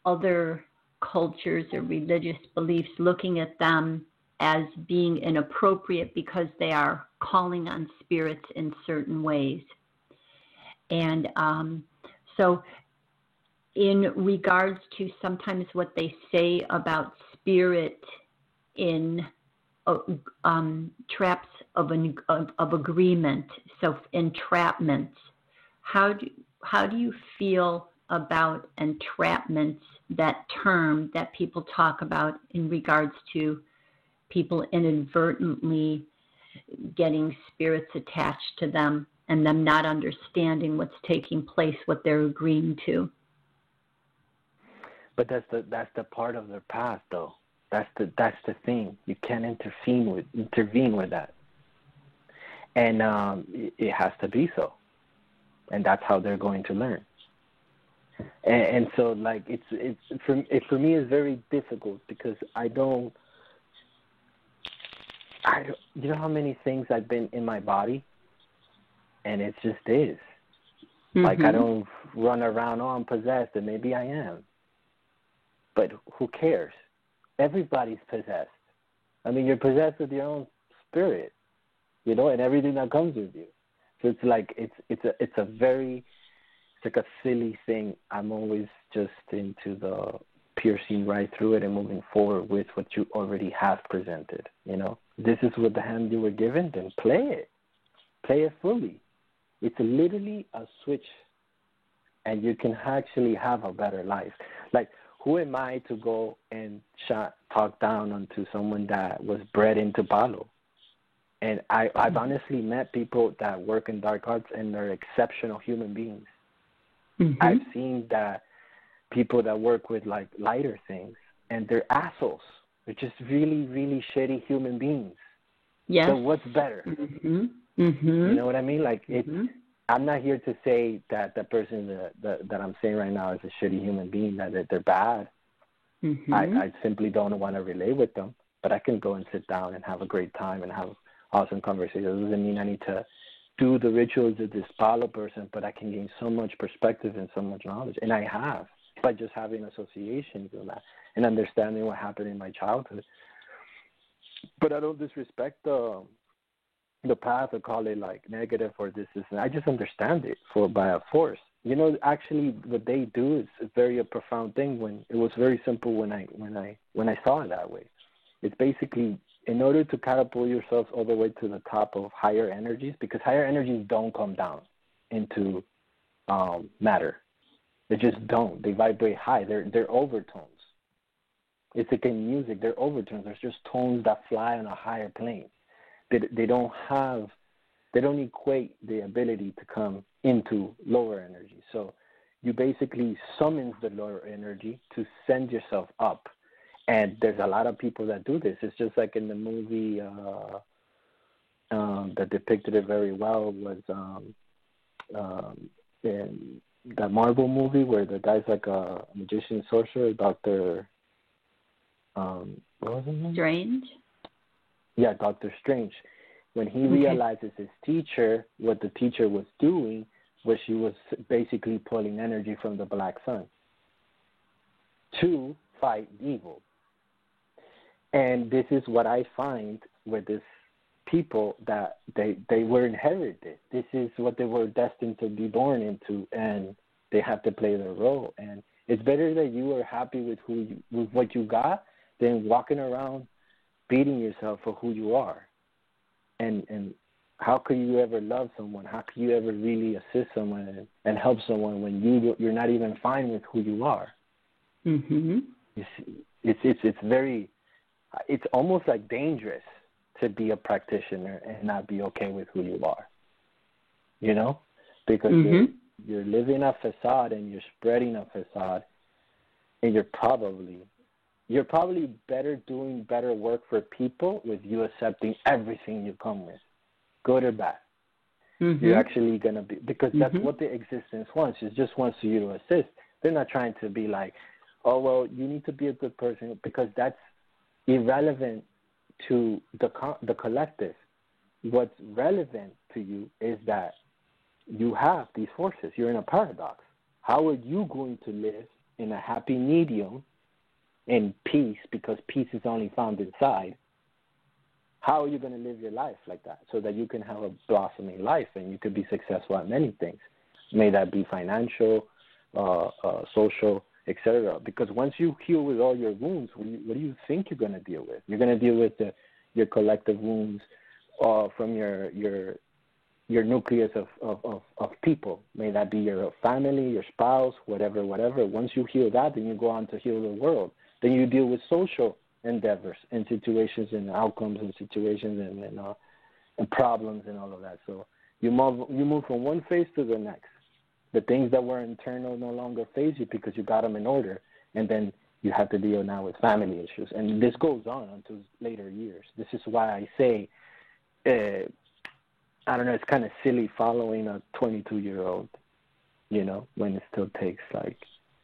other cultures or religious beliefs looking at them as being inappropriate because they are calling on spirits in certain ways. And so in regards to sometimes what they say about spirit in traps of agreement, so entrapments, how do you feel about entrapments, that term that people talk about in regards to people inadvertently getting spirits attached to them and them not understanding what's taking place, what they're agreeing to. But that's the part of their path, though. That's the thing. You can't intervene with that, and it has to be so, and that's how they're going to learn. And so, like, it's for me, it's very difficult because I don't. You know how many things I've been in my body, and it just is. Mm-hmm. Like, I don't run around, I'm possessed, and maybe I am. But who cares? Everybody's possessed. I mean, you're possessed with your own spirit, and everything that comes with you. So it's like it's like a silly thing. I'm always just into the piercing right through it and moving forward with what you already have presented. This is what the hand you were given, then play it fully. It's literally a switch, and you can actually have a better life. Like, who am I to go and talk down onto someone that was bred into Palo? And I've honestly met people that work in dark arts, and they're exceptional human beings. Mm-hmm. I've seen that people that work with, like, lighter things, and they're assholes. They're just really, really shitty human beings. Yes. So what's better? Mm-hmm. Mm-hmm. You know what I mean? Like, I'm not here to say that the person that I'm saying right now is a shitty human being, that they're bad. Mm-hmm. I simply don't want to relate with them, but I can go and sit down and have a great time and have awesome conversations. It doesn't mean I need to do the rituals of this Palo person, but I can gain so much perspective and so much knowledge, and I have, by just having associations with that and understanding what happened in my childhood. But I don't disrespect the path or call it like negative or this is. I just understand it by a force. Actually, what they do is a profound thing. When it was very simple when I saw it that way. It's basically, in order to catapult yourself all the way to the top of higher energies, because higher energies don't come down into matter. They just don't. They vibrate high. They're overtones. It's like in music, they're overtones. There's just tones that fly on a higher plane. They don't equate the ability to come into lower energy. So you basically summons the lower energy to send yourself up. And there's a lot of people that do this. It's just like in the movie that depicted it very well was in that Marvel movie where the guy's like a magician sorcerer, Dr. What was his name? Strange? Yeah, Dr. Strange. When he realizes his teacher, what the teacher was doing was she was basically pulling energy from the black sun to fight evil. And this is what I find with these people, that they were inherited. This is what they were destined to be born into, and they have to play their role. And it's better that you are happy with with what you got than walking around beating yourself for who you are. And how can you ever love someone? How can you ever really assist someone and help someone when you're not even fine with who you are? Mm-hmm. You see, it's almost like dangerous to be a practitioner and not be okay with who you are. Because you're living a facade and you're spreading a facade, and you're probably better doing better work for people with you accepting everything you come with, good or bad. Mm-hmm. You're actually going to be, because that's what the existence wants. It just wants you to assist. They're not trying to be like, oh, well, you need to be a good person, because that's irrelevant to the collective. What's relevant to you is that you have these forces. You're in a paradox. How are you going to live in a happy medium in peace, because peace is only found inside? How are you going to live your life like that so that you can have a blossoming life and you could be successful at many things? May that be financial, social, etc. Because once you heal with all your wounds, what do you think you're going to deal with? You're going to deal with your collective wounds from your your nucleus of people. May that be your family, your spouse, whatever. Once you heal that, then you go on to heal the world. Then you deal with social endeavors and situations and outcomes and situations and problems and all of that. So you move from one phase to the next. The things that were internal no longer phase you because you got them in order, and then you have to deal now with family issues. And this goes on until later years. This is why I say, I don't know, it's kind of silly following a 22-year-old, you know, when it still takes like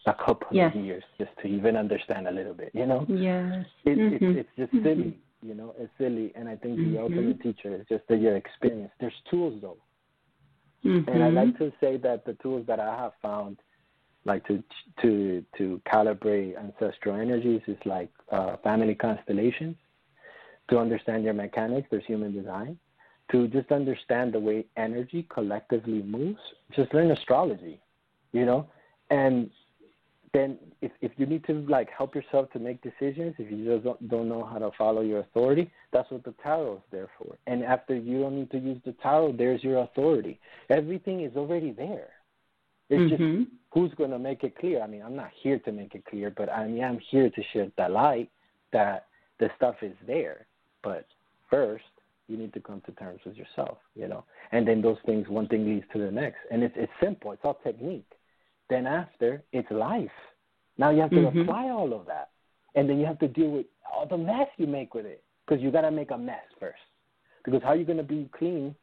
a couple of years just to even understand a little bit, you know? Yes. It's just silly, you know, it's silly. And I think the ultimate teacher is just your experience. There's tools, though. And I like to say that the tools that I have found, like to calibrate ancestral energies, is like family constellations. To understand your mechanics, there's human design. To just understand the way energy collectively moves, just learn astrology, you know? And then if you need to like help yourself to make decisions, if you just don't know how to follow your authority, that's what the tarot is there for. And after you don't need to use the tarot, there's your authority. Everything is already there. It's just who's going to make it clear. I mean, I'm not here to make it clear, but I am here to shed that light that the stuff is there. But first, you need to come to terms with yourself, you know. And then those things, one thing leads to the next. And it's simple. It's all technique. Then after, it's life. Now you have to apply all of that. And then you have to deal with all the mess you make with it. Because you got to make a mess first. Because how are you going to be clean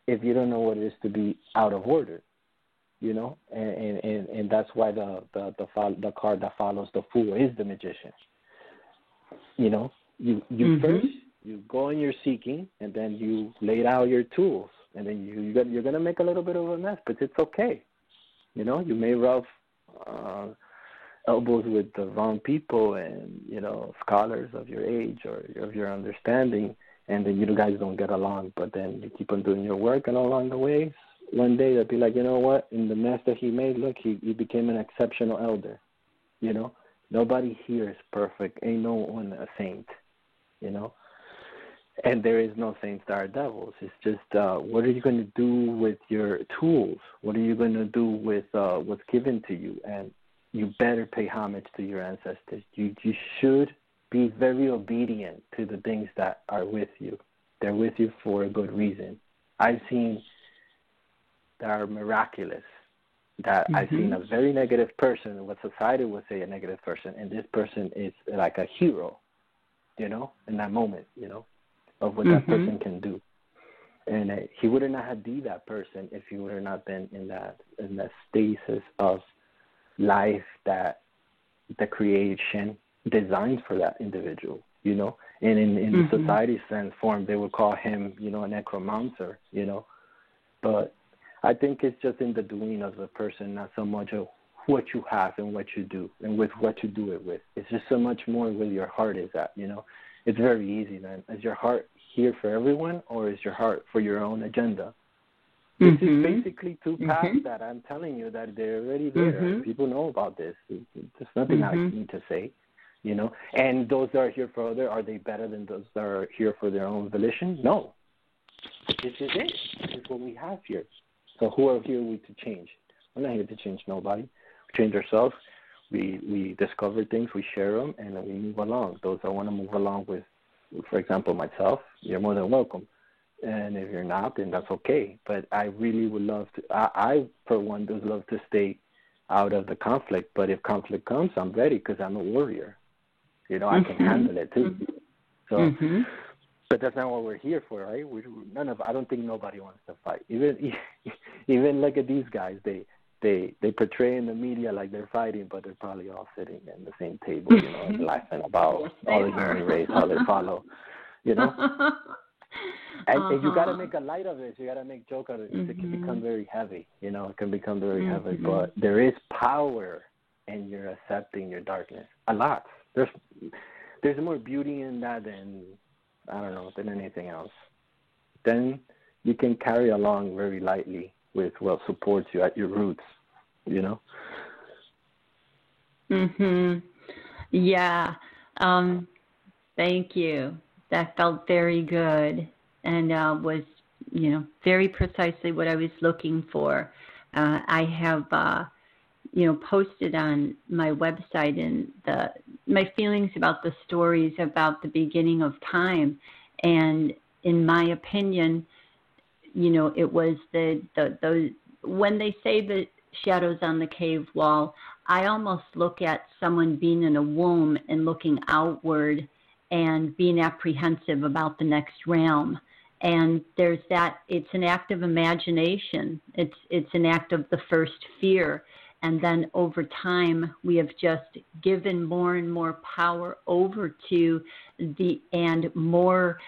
if you don't know what it is to be out of order? You know? And that's why the card that follows the Fool is the Magician. You know? You first, you go on your seeking, and then you lay out your tools. And then you're going to make a little bit of a mess, but it's okay. You know, you may rub elbows with the wrong people and, you know, scholars of your age or of your understanding, and then you guys don't get along, but then you keep on doing your work, and along the way, one day they'll be like, you know what, in the mess that he made, look, he became an exceptional elder. You know, nobody here is perfect. Ain't no one a saint, you know. And there is no saints that are devils. It's just what are you going to do with your tools? What are you going to do with what's given to you? And you better pay homage to your ancestors. You should be very obedient to the things that are with you. They're with you for a good reason. I've seen that are miraculous. That I've seen a very negative person, what society would say a negative person, and this person is like a hero, you know, in that moment, you know, of what that person can do. And he would not have been that person if he would have not been in that stasis of life that the creation designed for that individual, you know. And in the society sense form, they would call him, you know, a necromancer, you know. But I think it's just in the doing of the person, not so much of what you have and what you do and with what you do it with. It's just so much more where your heart is at, you know. It's very easy then. Is your heart here for everyone, or is your heart for your own agenda? This is basically two paths that I'm telling you that they're already there. People know about this. There's nothing I need to say, you know. And those that are here for other, are they better than those that are here for their own volition? No. This is it. This is what we have here. So who are here we to change? We're not here to change nobody. We change ourselves. We discover things, we share them, and then we move along. Those that want to move along with, for example, myself, you're more than welcome. And if you're not, then that's okay. But I really would love to, I for one, would love to stay out of the conflict. But if conflict comes, I'm ready because I'm a warrior. You know, I can handle it too. So, but that's not what we're here for, right? I don't think nobody wants to fight. Even look at these guys. They portray in the media like they're fighting, but they're probably all sitting at the same table, you know, and laughing about all the human race, how they follow, you know. And you got to make a light of it. You got to make joke of it. It can become very heavy, you know. It can become very heavy, but there is power in your accepting your darkness. A lot. There's more beauty in that than, I don't know, than anything else. Then you can carry along very lightly with what supports you at your roots, you know? Yeah. Thank you. That felt very good and was very precisely what I was looking for. I have, posted on my website and my feelings about the stories about the beginning of time. And in my opinion, it was the when they say the shadows on the cave wall, I almost look at someone being in a womb and looking outward and being apprehensive about the next realm. And there's that, it's an act of imagination. It's an act of the first fear. And then over time, we have just given more and more power over to and more,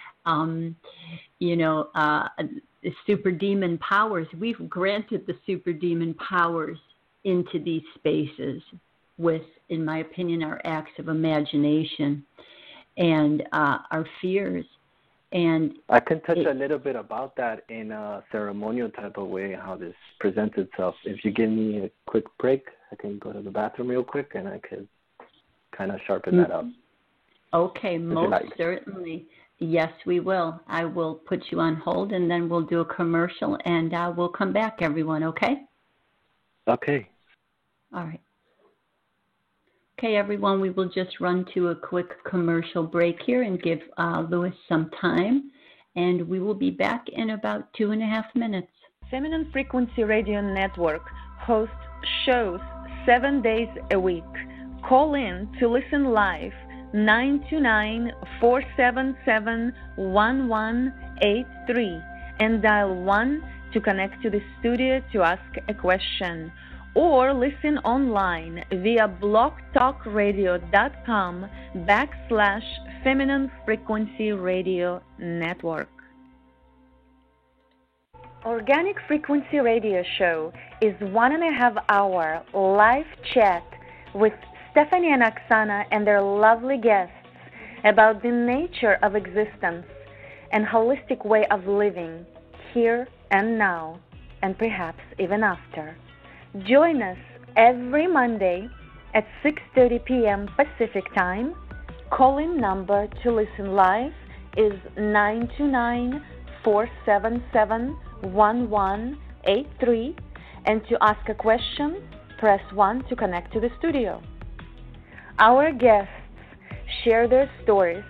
super demon powers. We've granted the super demon powers into these spaces with, in my opinion, our acts of imagination and our fears. And I can touch a little bit about that in a ceremonial type of way, how this presents itself. If you give me a quick break, I can go to the bathroom real quick and I can kind of sharpen that up. Okay, most certainly. Yes, we will. I will put you on hold and then we'll do a commercial and we'll come back, everyone, okay? Okay. All right. Okay, everyone, we will just run to a quick commercial break here and give Louis some time, and we will be back in about 2.5 minutes. Feminine Frequency Radio Network hosts shows 7 days a week. Call in to listen live 929-477-1183 and dial 1 to connect to the studio to ask a question. Or listen online via blogtalkradio.com/Feminine Frequency Radio Network. Organic Frequency Radio Show is 1.5 hour live chat with Stephanie and Oksana and their lovely guests about the nature of existence and holistic way of living here and now, and perhaps even after. Join us every Monday at 6:30 p.m. Pacific Time. Call-in number to listen live is 929-477-1183, and to ask a question, press 1 to connect to the studio. Our guests share their stories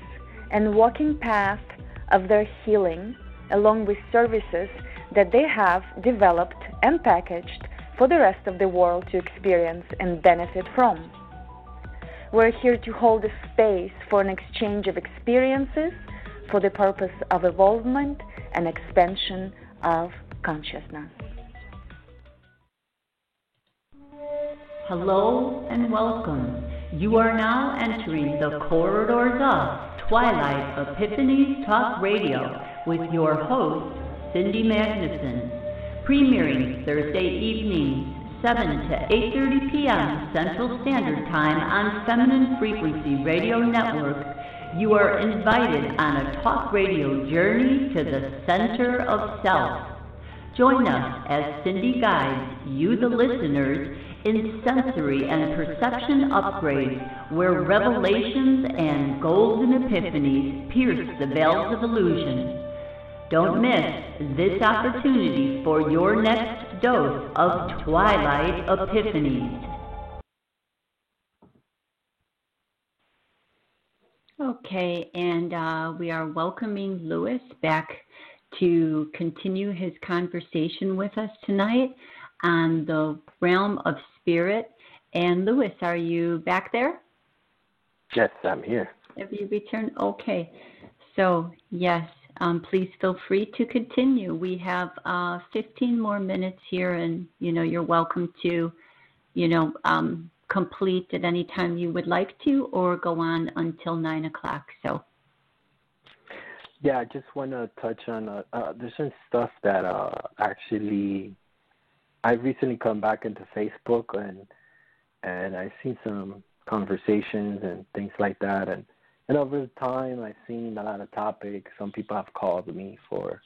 and walking path of their healing, along with services that they have developed and packaged for the rest of the world to experience and benefit from. We're here to hold a space for an exchange of experiences for the purpose of evolvement and expansion of consciousness. Hello and welcome. You are now entering the corridors of Twilight Epiphanies Talk Radio with your host, Cindy Magnuson. Premiering Thursday evenings, 7 to 8:30 p.m. Central Standard Time on Feminine Frequency Radio Network, you are invited on a talk radio journey to the center of self. Join us as Cindy guides you, the listeners, in sensory and perception upgrades where revelations and golden epiphanies pierce the veils of illusion. Don't miss this opportunity for your next dose of Twilight Epiphanies. Okay, and we are welcoming Louis back to continue his conversation with us tonight on the realm of spirit. And Louis, are you back there? Yes, I'm here. Have you returned? Okay. So, yes. Please feel free to continue. We have 15 more minutes here, and you're welcome to, complete at any time you would like to, or go on until 9 o'clock. So. Yeah, I just want to touch on there's some stuff that actually I've recently come back into Facebook and I've seen some conversations and things like that, and over time, I've seen a lot of topics. Some people have called me for,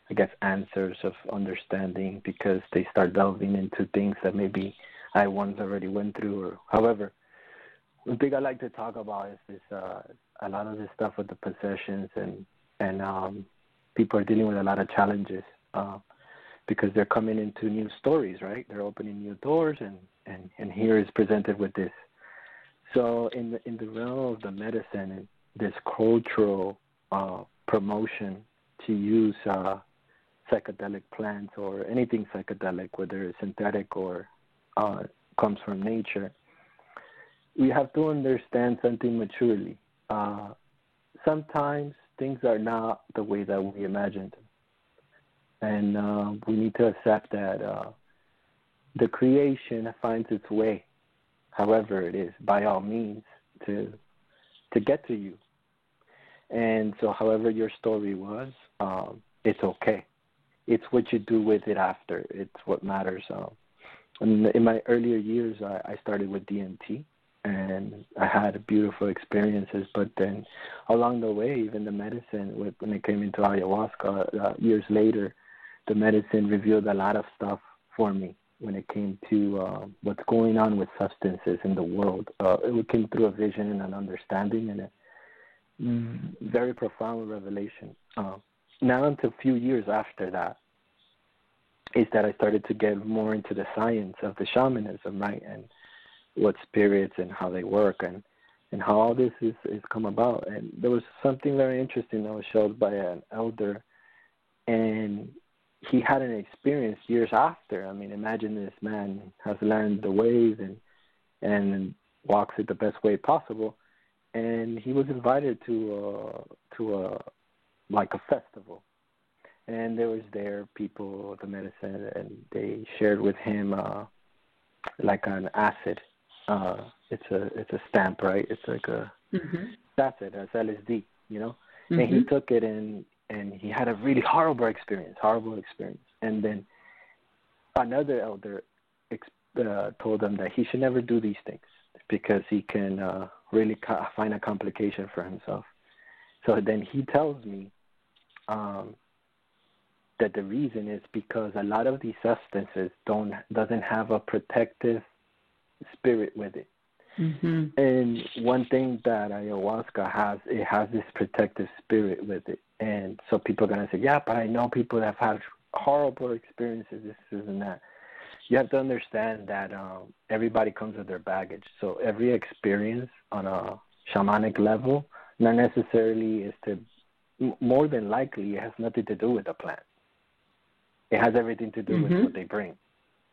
I guess, answers of understanding because they start delving into things that maybe I once already went through. Or, however, one thing I like to talk about is this, a lot of this stuff with the possessions and people are dealing with a lot of challenges because they're coming into new stories, right? They're opening new doors, and here is presented with this. So in the realm of the medicine and this cultural promotion to use psychedelic plants or anything psychedelic, whether it's synthetic or comes from nature, we have to understand something maturely. Sometimes things are not the way that we imagined them. And we need to accept that the creation finds its way, however it is, by all means, to get to you. And so however your story was, it's okay. It's what you do with it after. It's what matters. In my earlier years, I started with DMT, and I had beautiful experiences. But then along the way, even the medicine, when it came into ayahuasca, years later, the medicine revealed a lot of stuff for me when it came to what's going on with substances in the world. It came through a vision and an understanding and a very profound revelation. Now, until a few years after that, is that I started to get more into the science of the shamanism, right, and what spirits and how they work and how all this is come about. And there was something very interesting that was showed by an elder, and he had an experience years after. I mean, imagine this man has learned the ways and walks it the best way possible, and he was invited to a festival. And there was people, the medicine, and they shared with him like an acid. It's a stamp, right? It's like a acid, it's LSD, you know. Mm-hmm. And he took it and he had a really horrible experience. And then another elder told him that he should never do these things because he can really find a complication for himself. So then he tells me that the reason is because a lot of these substances doesn't have a protective spirit with it. Mm-hmm. And one thing that ayahuasca has, it has this protective spirit with it. And so people are going to say, yeah, but I know people that have had horrible experiences, this and that. You have to understand that everybody comes with their baggage. So every experience on a shamanic level, not necessarily is to, more than likely, it has nothing to do with the plant. It has everything to do with what they bring,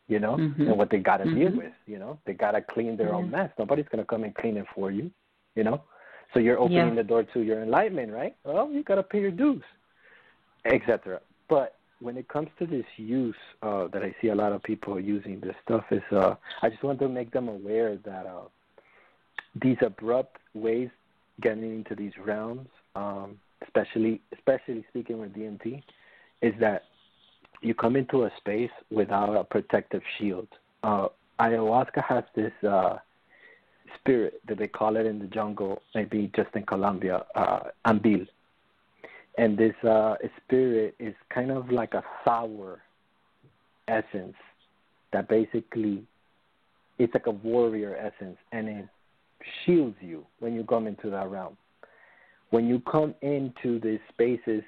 you know, and what they got to deal with, you know. They got to clean their own mess. Nobody's going to come and clean it for you, you know. So you're opening the door to your enlightenment, right? Well, you got to pay your dues, etc. But when it comes to this use that I see a lot of people using this stuff, is I just want to make them aware that these abrupt ways getting into these realms, especially speaking with DMT, is that you come into a space without a protective shield. Ayahuasca has this spirit that they call it in the jungle, maybe just in Colombia, ambil. And this spirit is kind of like a sour essence that basically, it's like a warrior essence, and it shields you when you come into that realm. When you come into these spaces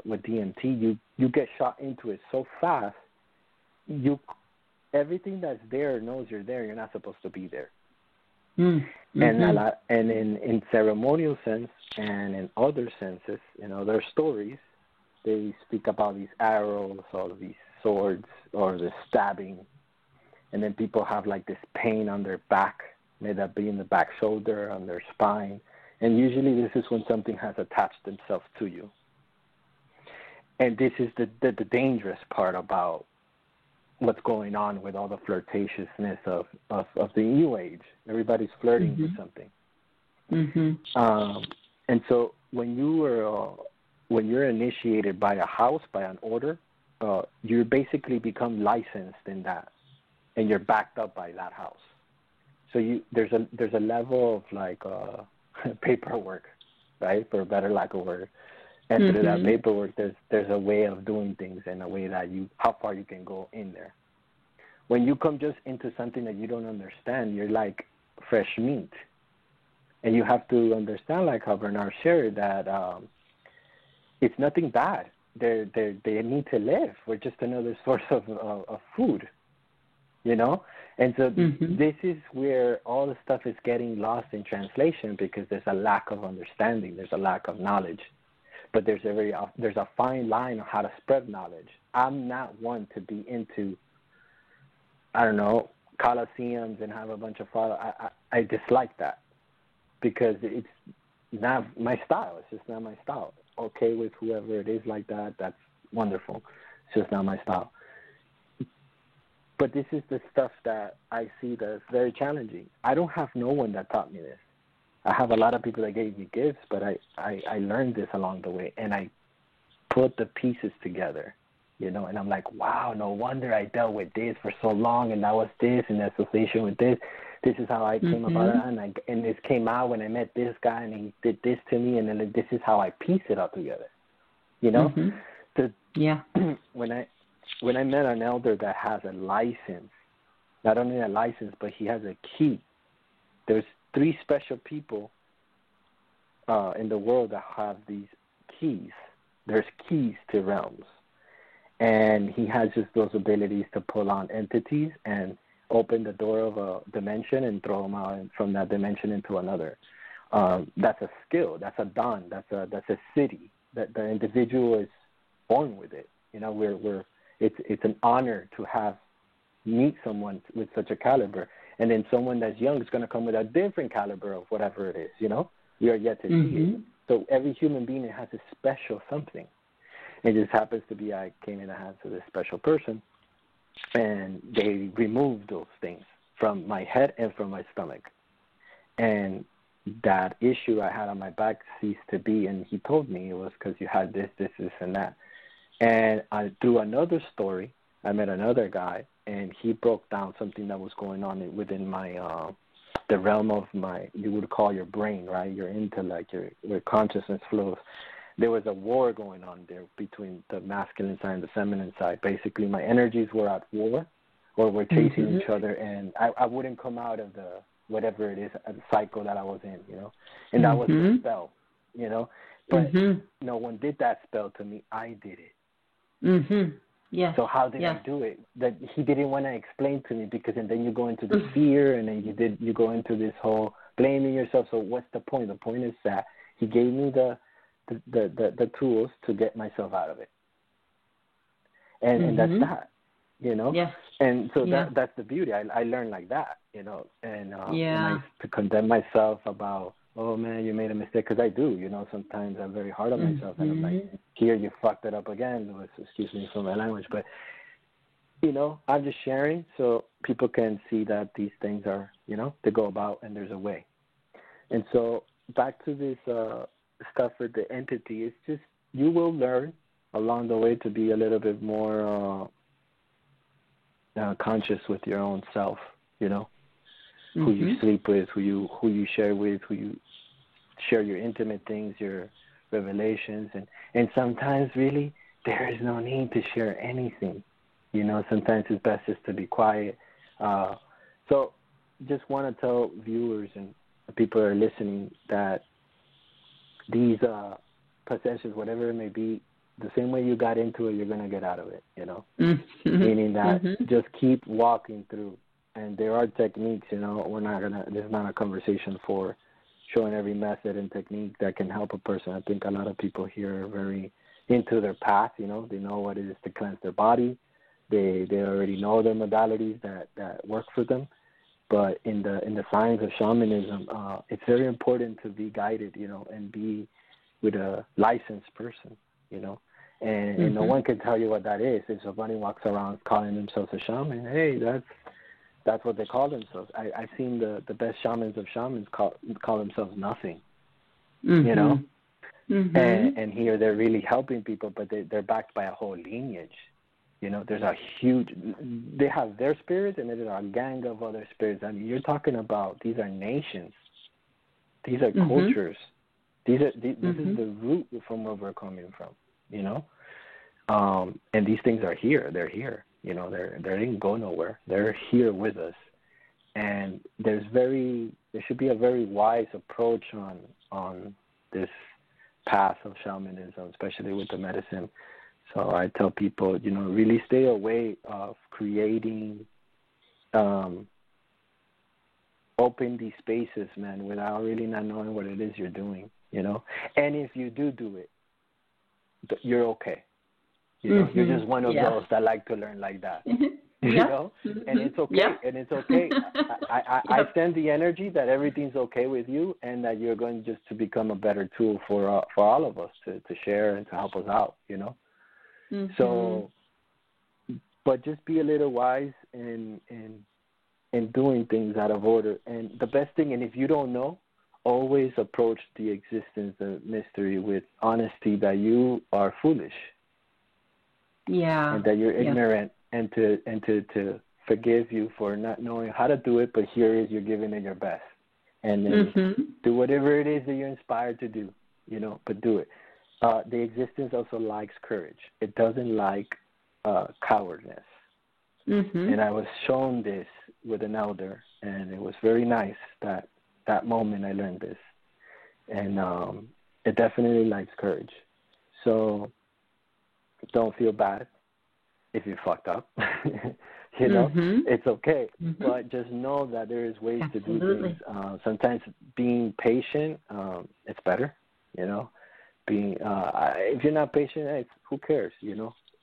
with DMT, you get shot into it so fast, everything that's there knows you're there. You're not supposed to be there. Mm-hmm. And in ceremonial sense and in other senses, you know, there are stories. They speak about these arrows or these swords or the stabbing, and then people have like this pain on their back, may that be in the back shoulder, on their spine. And usually this is when something has attached themselves to you. And this is the dangerous part about what's going on with all the flirtatiousness of the new age. Everybody's flirting with something. And so when you're initiated by a house, by an order, you basically become licensed in that, and you're backed up by that house. So there's a level of like paperwork, right, for a better lack of word. And through that paperwork, there's a way of doing things and a way that how far you can go in there. When you come just into something that you don't understand, you're like fresh meat. And you have to understand, like how Bernard shared, that it's nothing bad. They need to live. We're just another source of food, you know? And so this is where all the stuff is getting lost in translation because there's a lack of understanding. There's a lack of knowledge. But there's a fine line on how to spread knowledge. I'm not one to be into, I don't know, coliseums and have a bunch of followers. I dislike that because it's not my style. It's just not my style. Okay with whoever it is like that, that's wonderful. It's just not my style. But this is the stuff that I see that's very challenging. I don't have no one that taught me this. I have a lot of people that gave me gifts, but I learned this along the way, and I put the pieces together, you know, and I'm like, wow, no wonder I dealt with this for so long, and that was this in association with this. This is how I came about it, and this came out when I met this guy, and he did this to me, and then this is how I piece it all together, you know? When I met an elder that has a license, not only a license, but he has a key. There's 3 special people in the world that have these keys. There's keys to realms. And he has just those abilities to pull on entities and open the door of a dimension and throw them out from that dimension into another. That's a skill. That's a dawn. That's a city. That the individual is born with it. You know, it's an honor to meet someone with such a caliber. And then someone that's young is going to come with a different caliber of whatever it is, you know? We are yet to see it. So every human being has a special something. It just happens to be I came in the hands of this special person, and they removed those things from my head and from my stomach. And that issue I had on my back ceased to be, and he told me it was because you had this, and that. And through another story, I met another guy, and he broke down something that was going on within my the realm of my, you would call your brain, right? Your intellect, your consciousness flows. There was a war going on there between the masculine side and the feminine side. Basically, my energies were at war, or were chasing each other, and I wouldn't come out of the whatever it is, a cycle that I was in, you know? And that was the spell, you know? But no one did that spell to me. I did it. Yes. So how did I do it? That he didn't want to explain to me, because and then you go into the fear, and then you go into this whole blaming yourself. So what's the point? The point is that he gave me the tools to get myself out of it. And that's that, you know? Yes. And so that's the beauty. I learned like that, you know, and to condemn myself about, oh man, you made a mistake, because I do, you know, sometimes I'm very hard on myself, and I'm like, here, you fucked it up again, excuse me for my language, but, you know, I'm just sharing so people can see that these things are, you know, they go about and there's a way. And so back to this stuff with the entity, it's just, you will learn along the way to be a little bit more conscious with your own self, you know, who you sleep with, who you share with, who you share your intimate things, your revelations, and sometimes really there is no need to share anything. You know, sometimes it's best just to be quiet. So just want to tell viewers and people who are listening that these possessions, whatever it may be, the same way you got into it, you're going to get out of it, you know, meaning that just keep walking through. And there are techniques, you know, this is not a conversation for showing every method and technique that can help a person. I think a lot of people here are very into their path, you know, they know what it is to cleanse their body. They already know their modalities that work for them. But in the science of shamanism, it's very important to be guided, you know, and be with a licensed person, you know. And no one can tell you what that is. If somebody walks around calling themselves a shaman, hey, that's what they call themselves. I've seen the best shamans of shamans call themselves nothing, you know. And here they're really helping people, but they're backed by a whole lineage. You know, there's they have their spirits, and there's a gang of other spirits. I mean, you're talking about, these are nations. These are cultures. This is the root from where we're coming from, you know. And these things are here. They're here. You know, they didn't go nowhere. They're here with us. And there should be a very wise approach on this path of shamanism, especially with the medicine. So I tell people, really stay away of creating, open these spaces, man, without really not knowing what it is you're doing, And if you do it, you're okay. You're just one of those that like to learn like that. And it's okay. And it's okay. I send the energy that everything's okay with you, and that you're going just to become a better tool for all of us to share and to help us out. So, but just be a little wise in doing things out of order. And the best thing, and if you don't know, always approach the existence of mystery with honesty that you are foolish. Yeah. And that you're ignorant, and to forgive you for not knowing how to do it, but here is you're giving it your best. And then do whatever it is that you're inspired to do, but do it. The existence also likes courage. It doesn't like cowardness. And I was shown this with an elder, and it was very nice that moment I learned this. And it definitely likes courage. So don't feel bad if you fucked up. It's okay. But just know that there is ways to do things. Sometimes being patient, it's better, Being if you're not patient, who cares,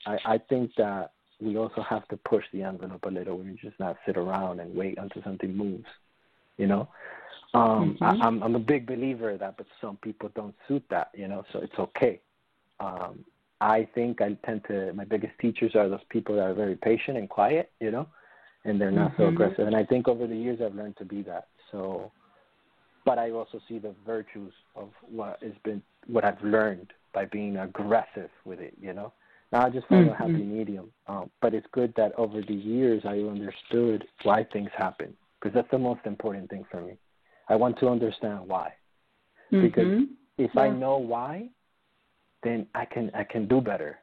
I think that we also have to push the envelope a little. We just not sit around and wait until something moves, I'm a big believer of that, but some people don't suit that, so it's okay. I think my biggest teachers are those people that are very patient and quiet, and they're not so aggressive. And I think over the years I've learned to be that. So, but I also see the virtues of what I've learned by being aggressive with it, Now I just find a happy medium. But it's good that over the years I understood why things happen, because that's the most important thing for me. I want to understand why. Because if I know why, then I can do better,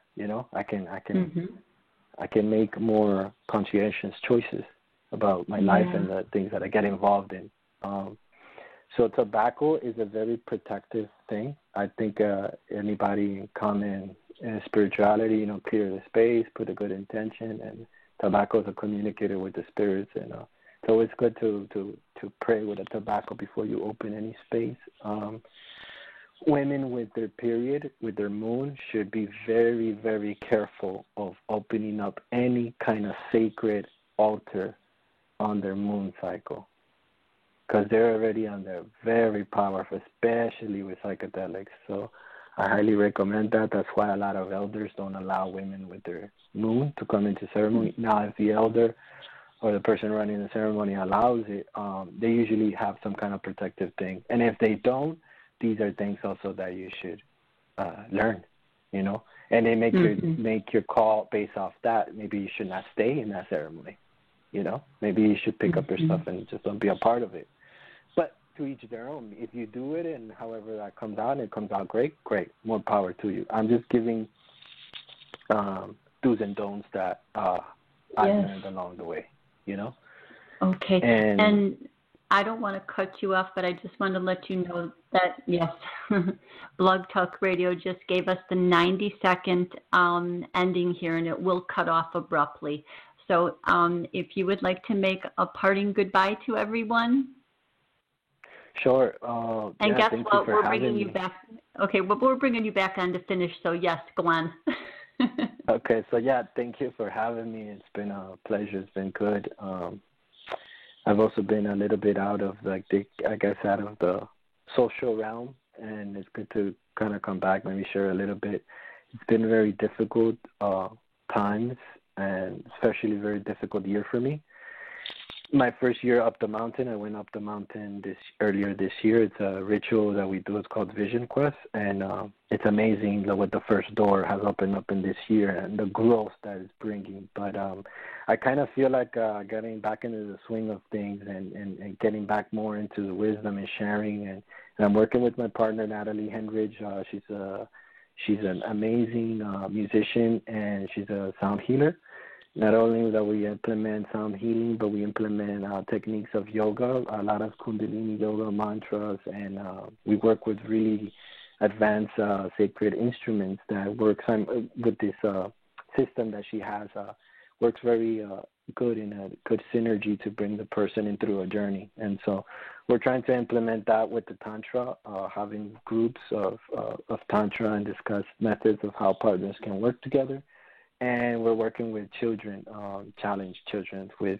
I can make more conscientious choices about my life and the things that I get involved in. So tobacco is a very protective thing. I think anybody come in spirituality, clear the space, put a good intention, and tobacco is a communicator with the spirits, and so it's good to pray with a tobacco before you open any space. Women with their period, with their moon, should be very, very careful of opening up any kind of sacred altar on their moon cycle, because they're already on there, very powerful, especially with psychedelics. So I highly recommend that. That's why a lot of elders don't allow women with their moon to come into ceremony. Now, if the elder or the person running the ceremony allows it, they usually have some kind of protective thing. And if they don't, these are things also that you should learn, and they make your call based off that. Maybe you should not stay in that ceremony, Maybe you should pick up your stuff and just don't be a part of it. But to each their own. If you do it and however that comes out and it comes out great, more power to you. I'm just giving do's and don'ts that I learned along the way, Okay. And I don't want to cut you off, but I just want to let you know that, yes, Blog Talk Radio just gave us the 90-second ending here, and it will cut off abruptly. So if you would like to make a parting goodbye to everyone. Sure. And guess what? We're bringing you back. Okay, well, we're bringing you back on to finish, so yes, Glenn. Okay, so thank you for having me. It's been a pleasure. It's been good. I've also been a little bit out of out of the social realm, and it's good to kind of come back, maybe share a little bit. It's been very difficult times, and especially a very difficult year for me. My first year up the mountain, I went up the mountain earlier this year. It's a ritual that we do. It's called Vision Quest, and it's amazing what the first door has opened up in this year and the growth that it's bringing. But I kind of feel like getting back into the swing of things and getting back more into the wisdom and sharing. And I'm working with my partner, Natalie Hendridge. She's an amazing musician, and she's a sound healer. Not only that we implement sound healing, but we implement techniques of yoga, a lot of Kundalini yoga, mantras, and we work with really advanced sacred instruments that works with this system that she has. Works very good in a good synergy to bring the person in through a journey. And so we're trying to implement that with the Tantra, having groups of Tantra and discuss methods of how partners can work together. And we're working with children, challenged children with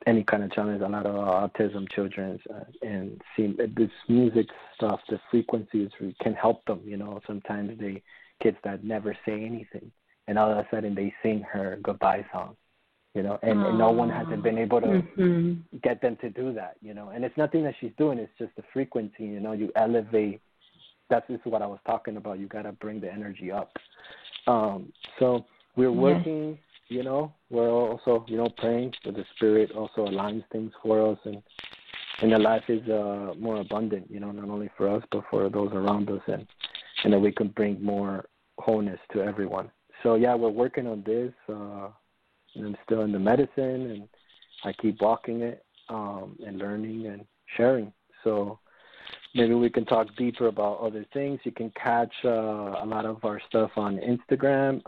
any kind of challenge, a lot of autism children, and see this music stuff, the frequencies can help them. Sometimes kids that never say anything, and all of a sudden they sing her goodbye song, and no one hasn't been able to get them to do that, and it's nothing that she's doing, it's just the frequency, you elevate. That's just what I was talking about. You got to bring the energy up. So we're working, we're also, praying that the Spirit also aligns things for us, and the life is more abundant, not only for us, but for those around us, and that we can bring more wholeness to everyone. So, yeah, we're working on this. And I'm still in the medicine, and I keep walking it and learning and sharing. So maybe we can talk deeper about other things. You can catch a lot of our stuff on Instagram.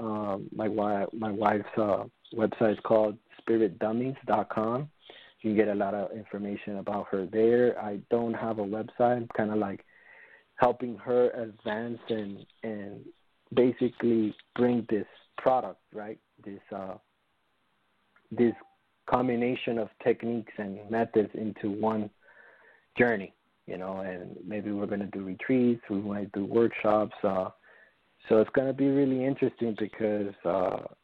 My wife's website is called spiritdummies.com. You can get a lot of information about her there. I don't have a website. I'm kind of like helping her advance and basically bring this product, right? This combination of techniques and methods into one journey, and maybe we're going to do retreats, we might do workshops. So it's going to be really interesting because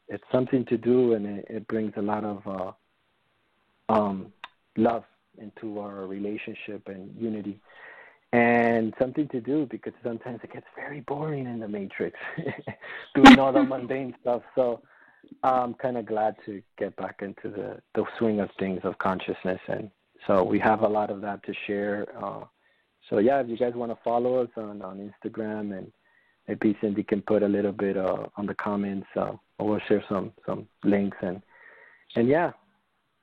it's something to do, and it brings a lot of love into our relationship and unity. And something to do because sometimes it gets very boring in the Matrix, doing all the mundane stuff. So I'm kind of glad to get back into the swing of things of consciousness. And so we have a lot of that to share. So, yeah, if you guys want to follow us on Instagram, and maybe Cindy can put a little bit on the comments, or we'll share some links. And, yeah,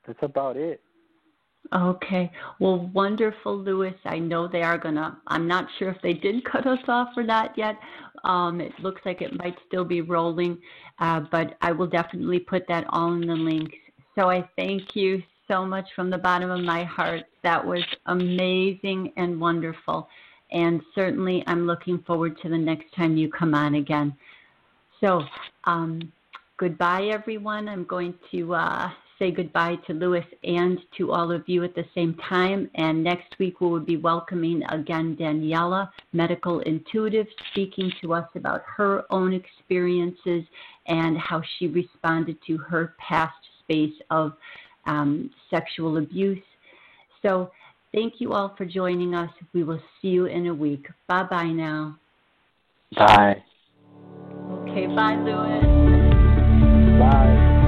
that's about it. Okay. Well, wonderful, Louis. I know they are going to, I'm not sure if they did cut us off or not yet. It looks like it might still be rolling, but I will definitely put that all in the links. So I thank you so much from the bottom of my heart. That was amazing and wonderful. And certainly I'm looking forward to the next time you come on again. So goodbye, everyone. I'm going to say goodbye to Louis and to all of you at the same time. And next week we will be welcoming again Daniela, medical intuitive, speaking to us about her own experiences and how she responded to her past space of sexual abuse. So thank you all for joining us. We will see you in a week. Bye-bye now. Bye. Okay, bye, Louis. Bye.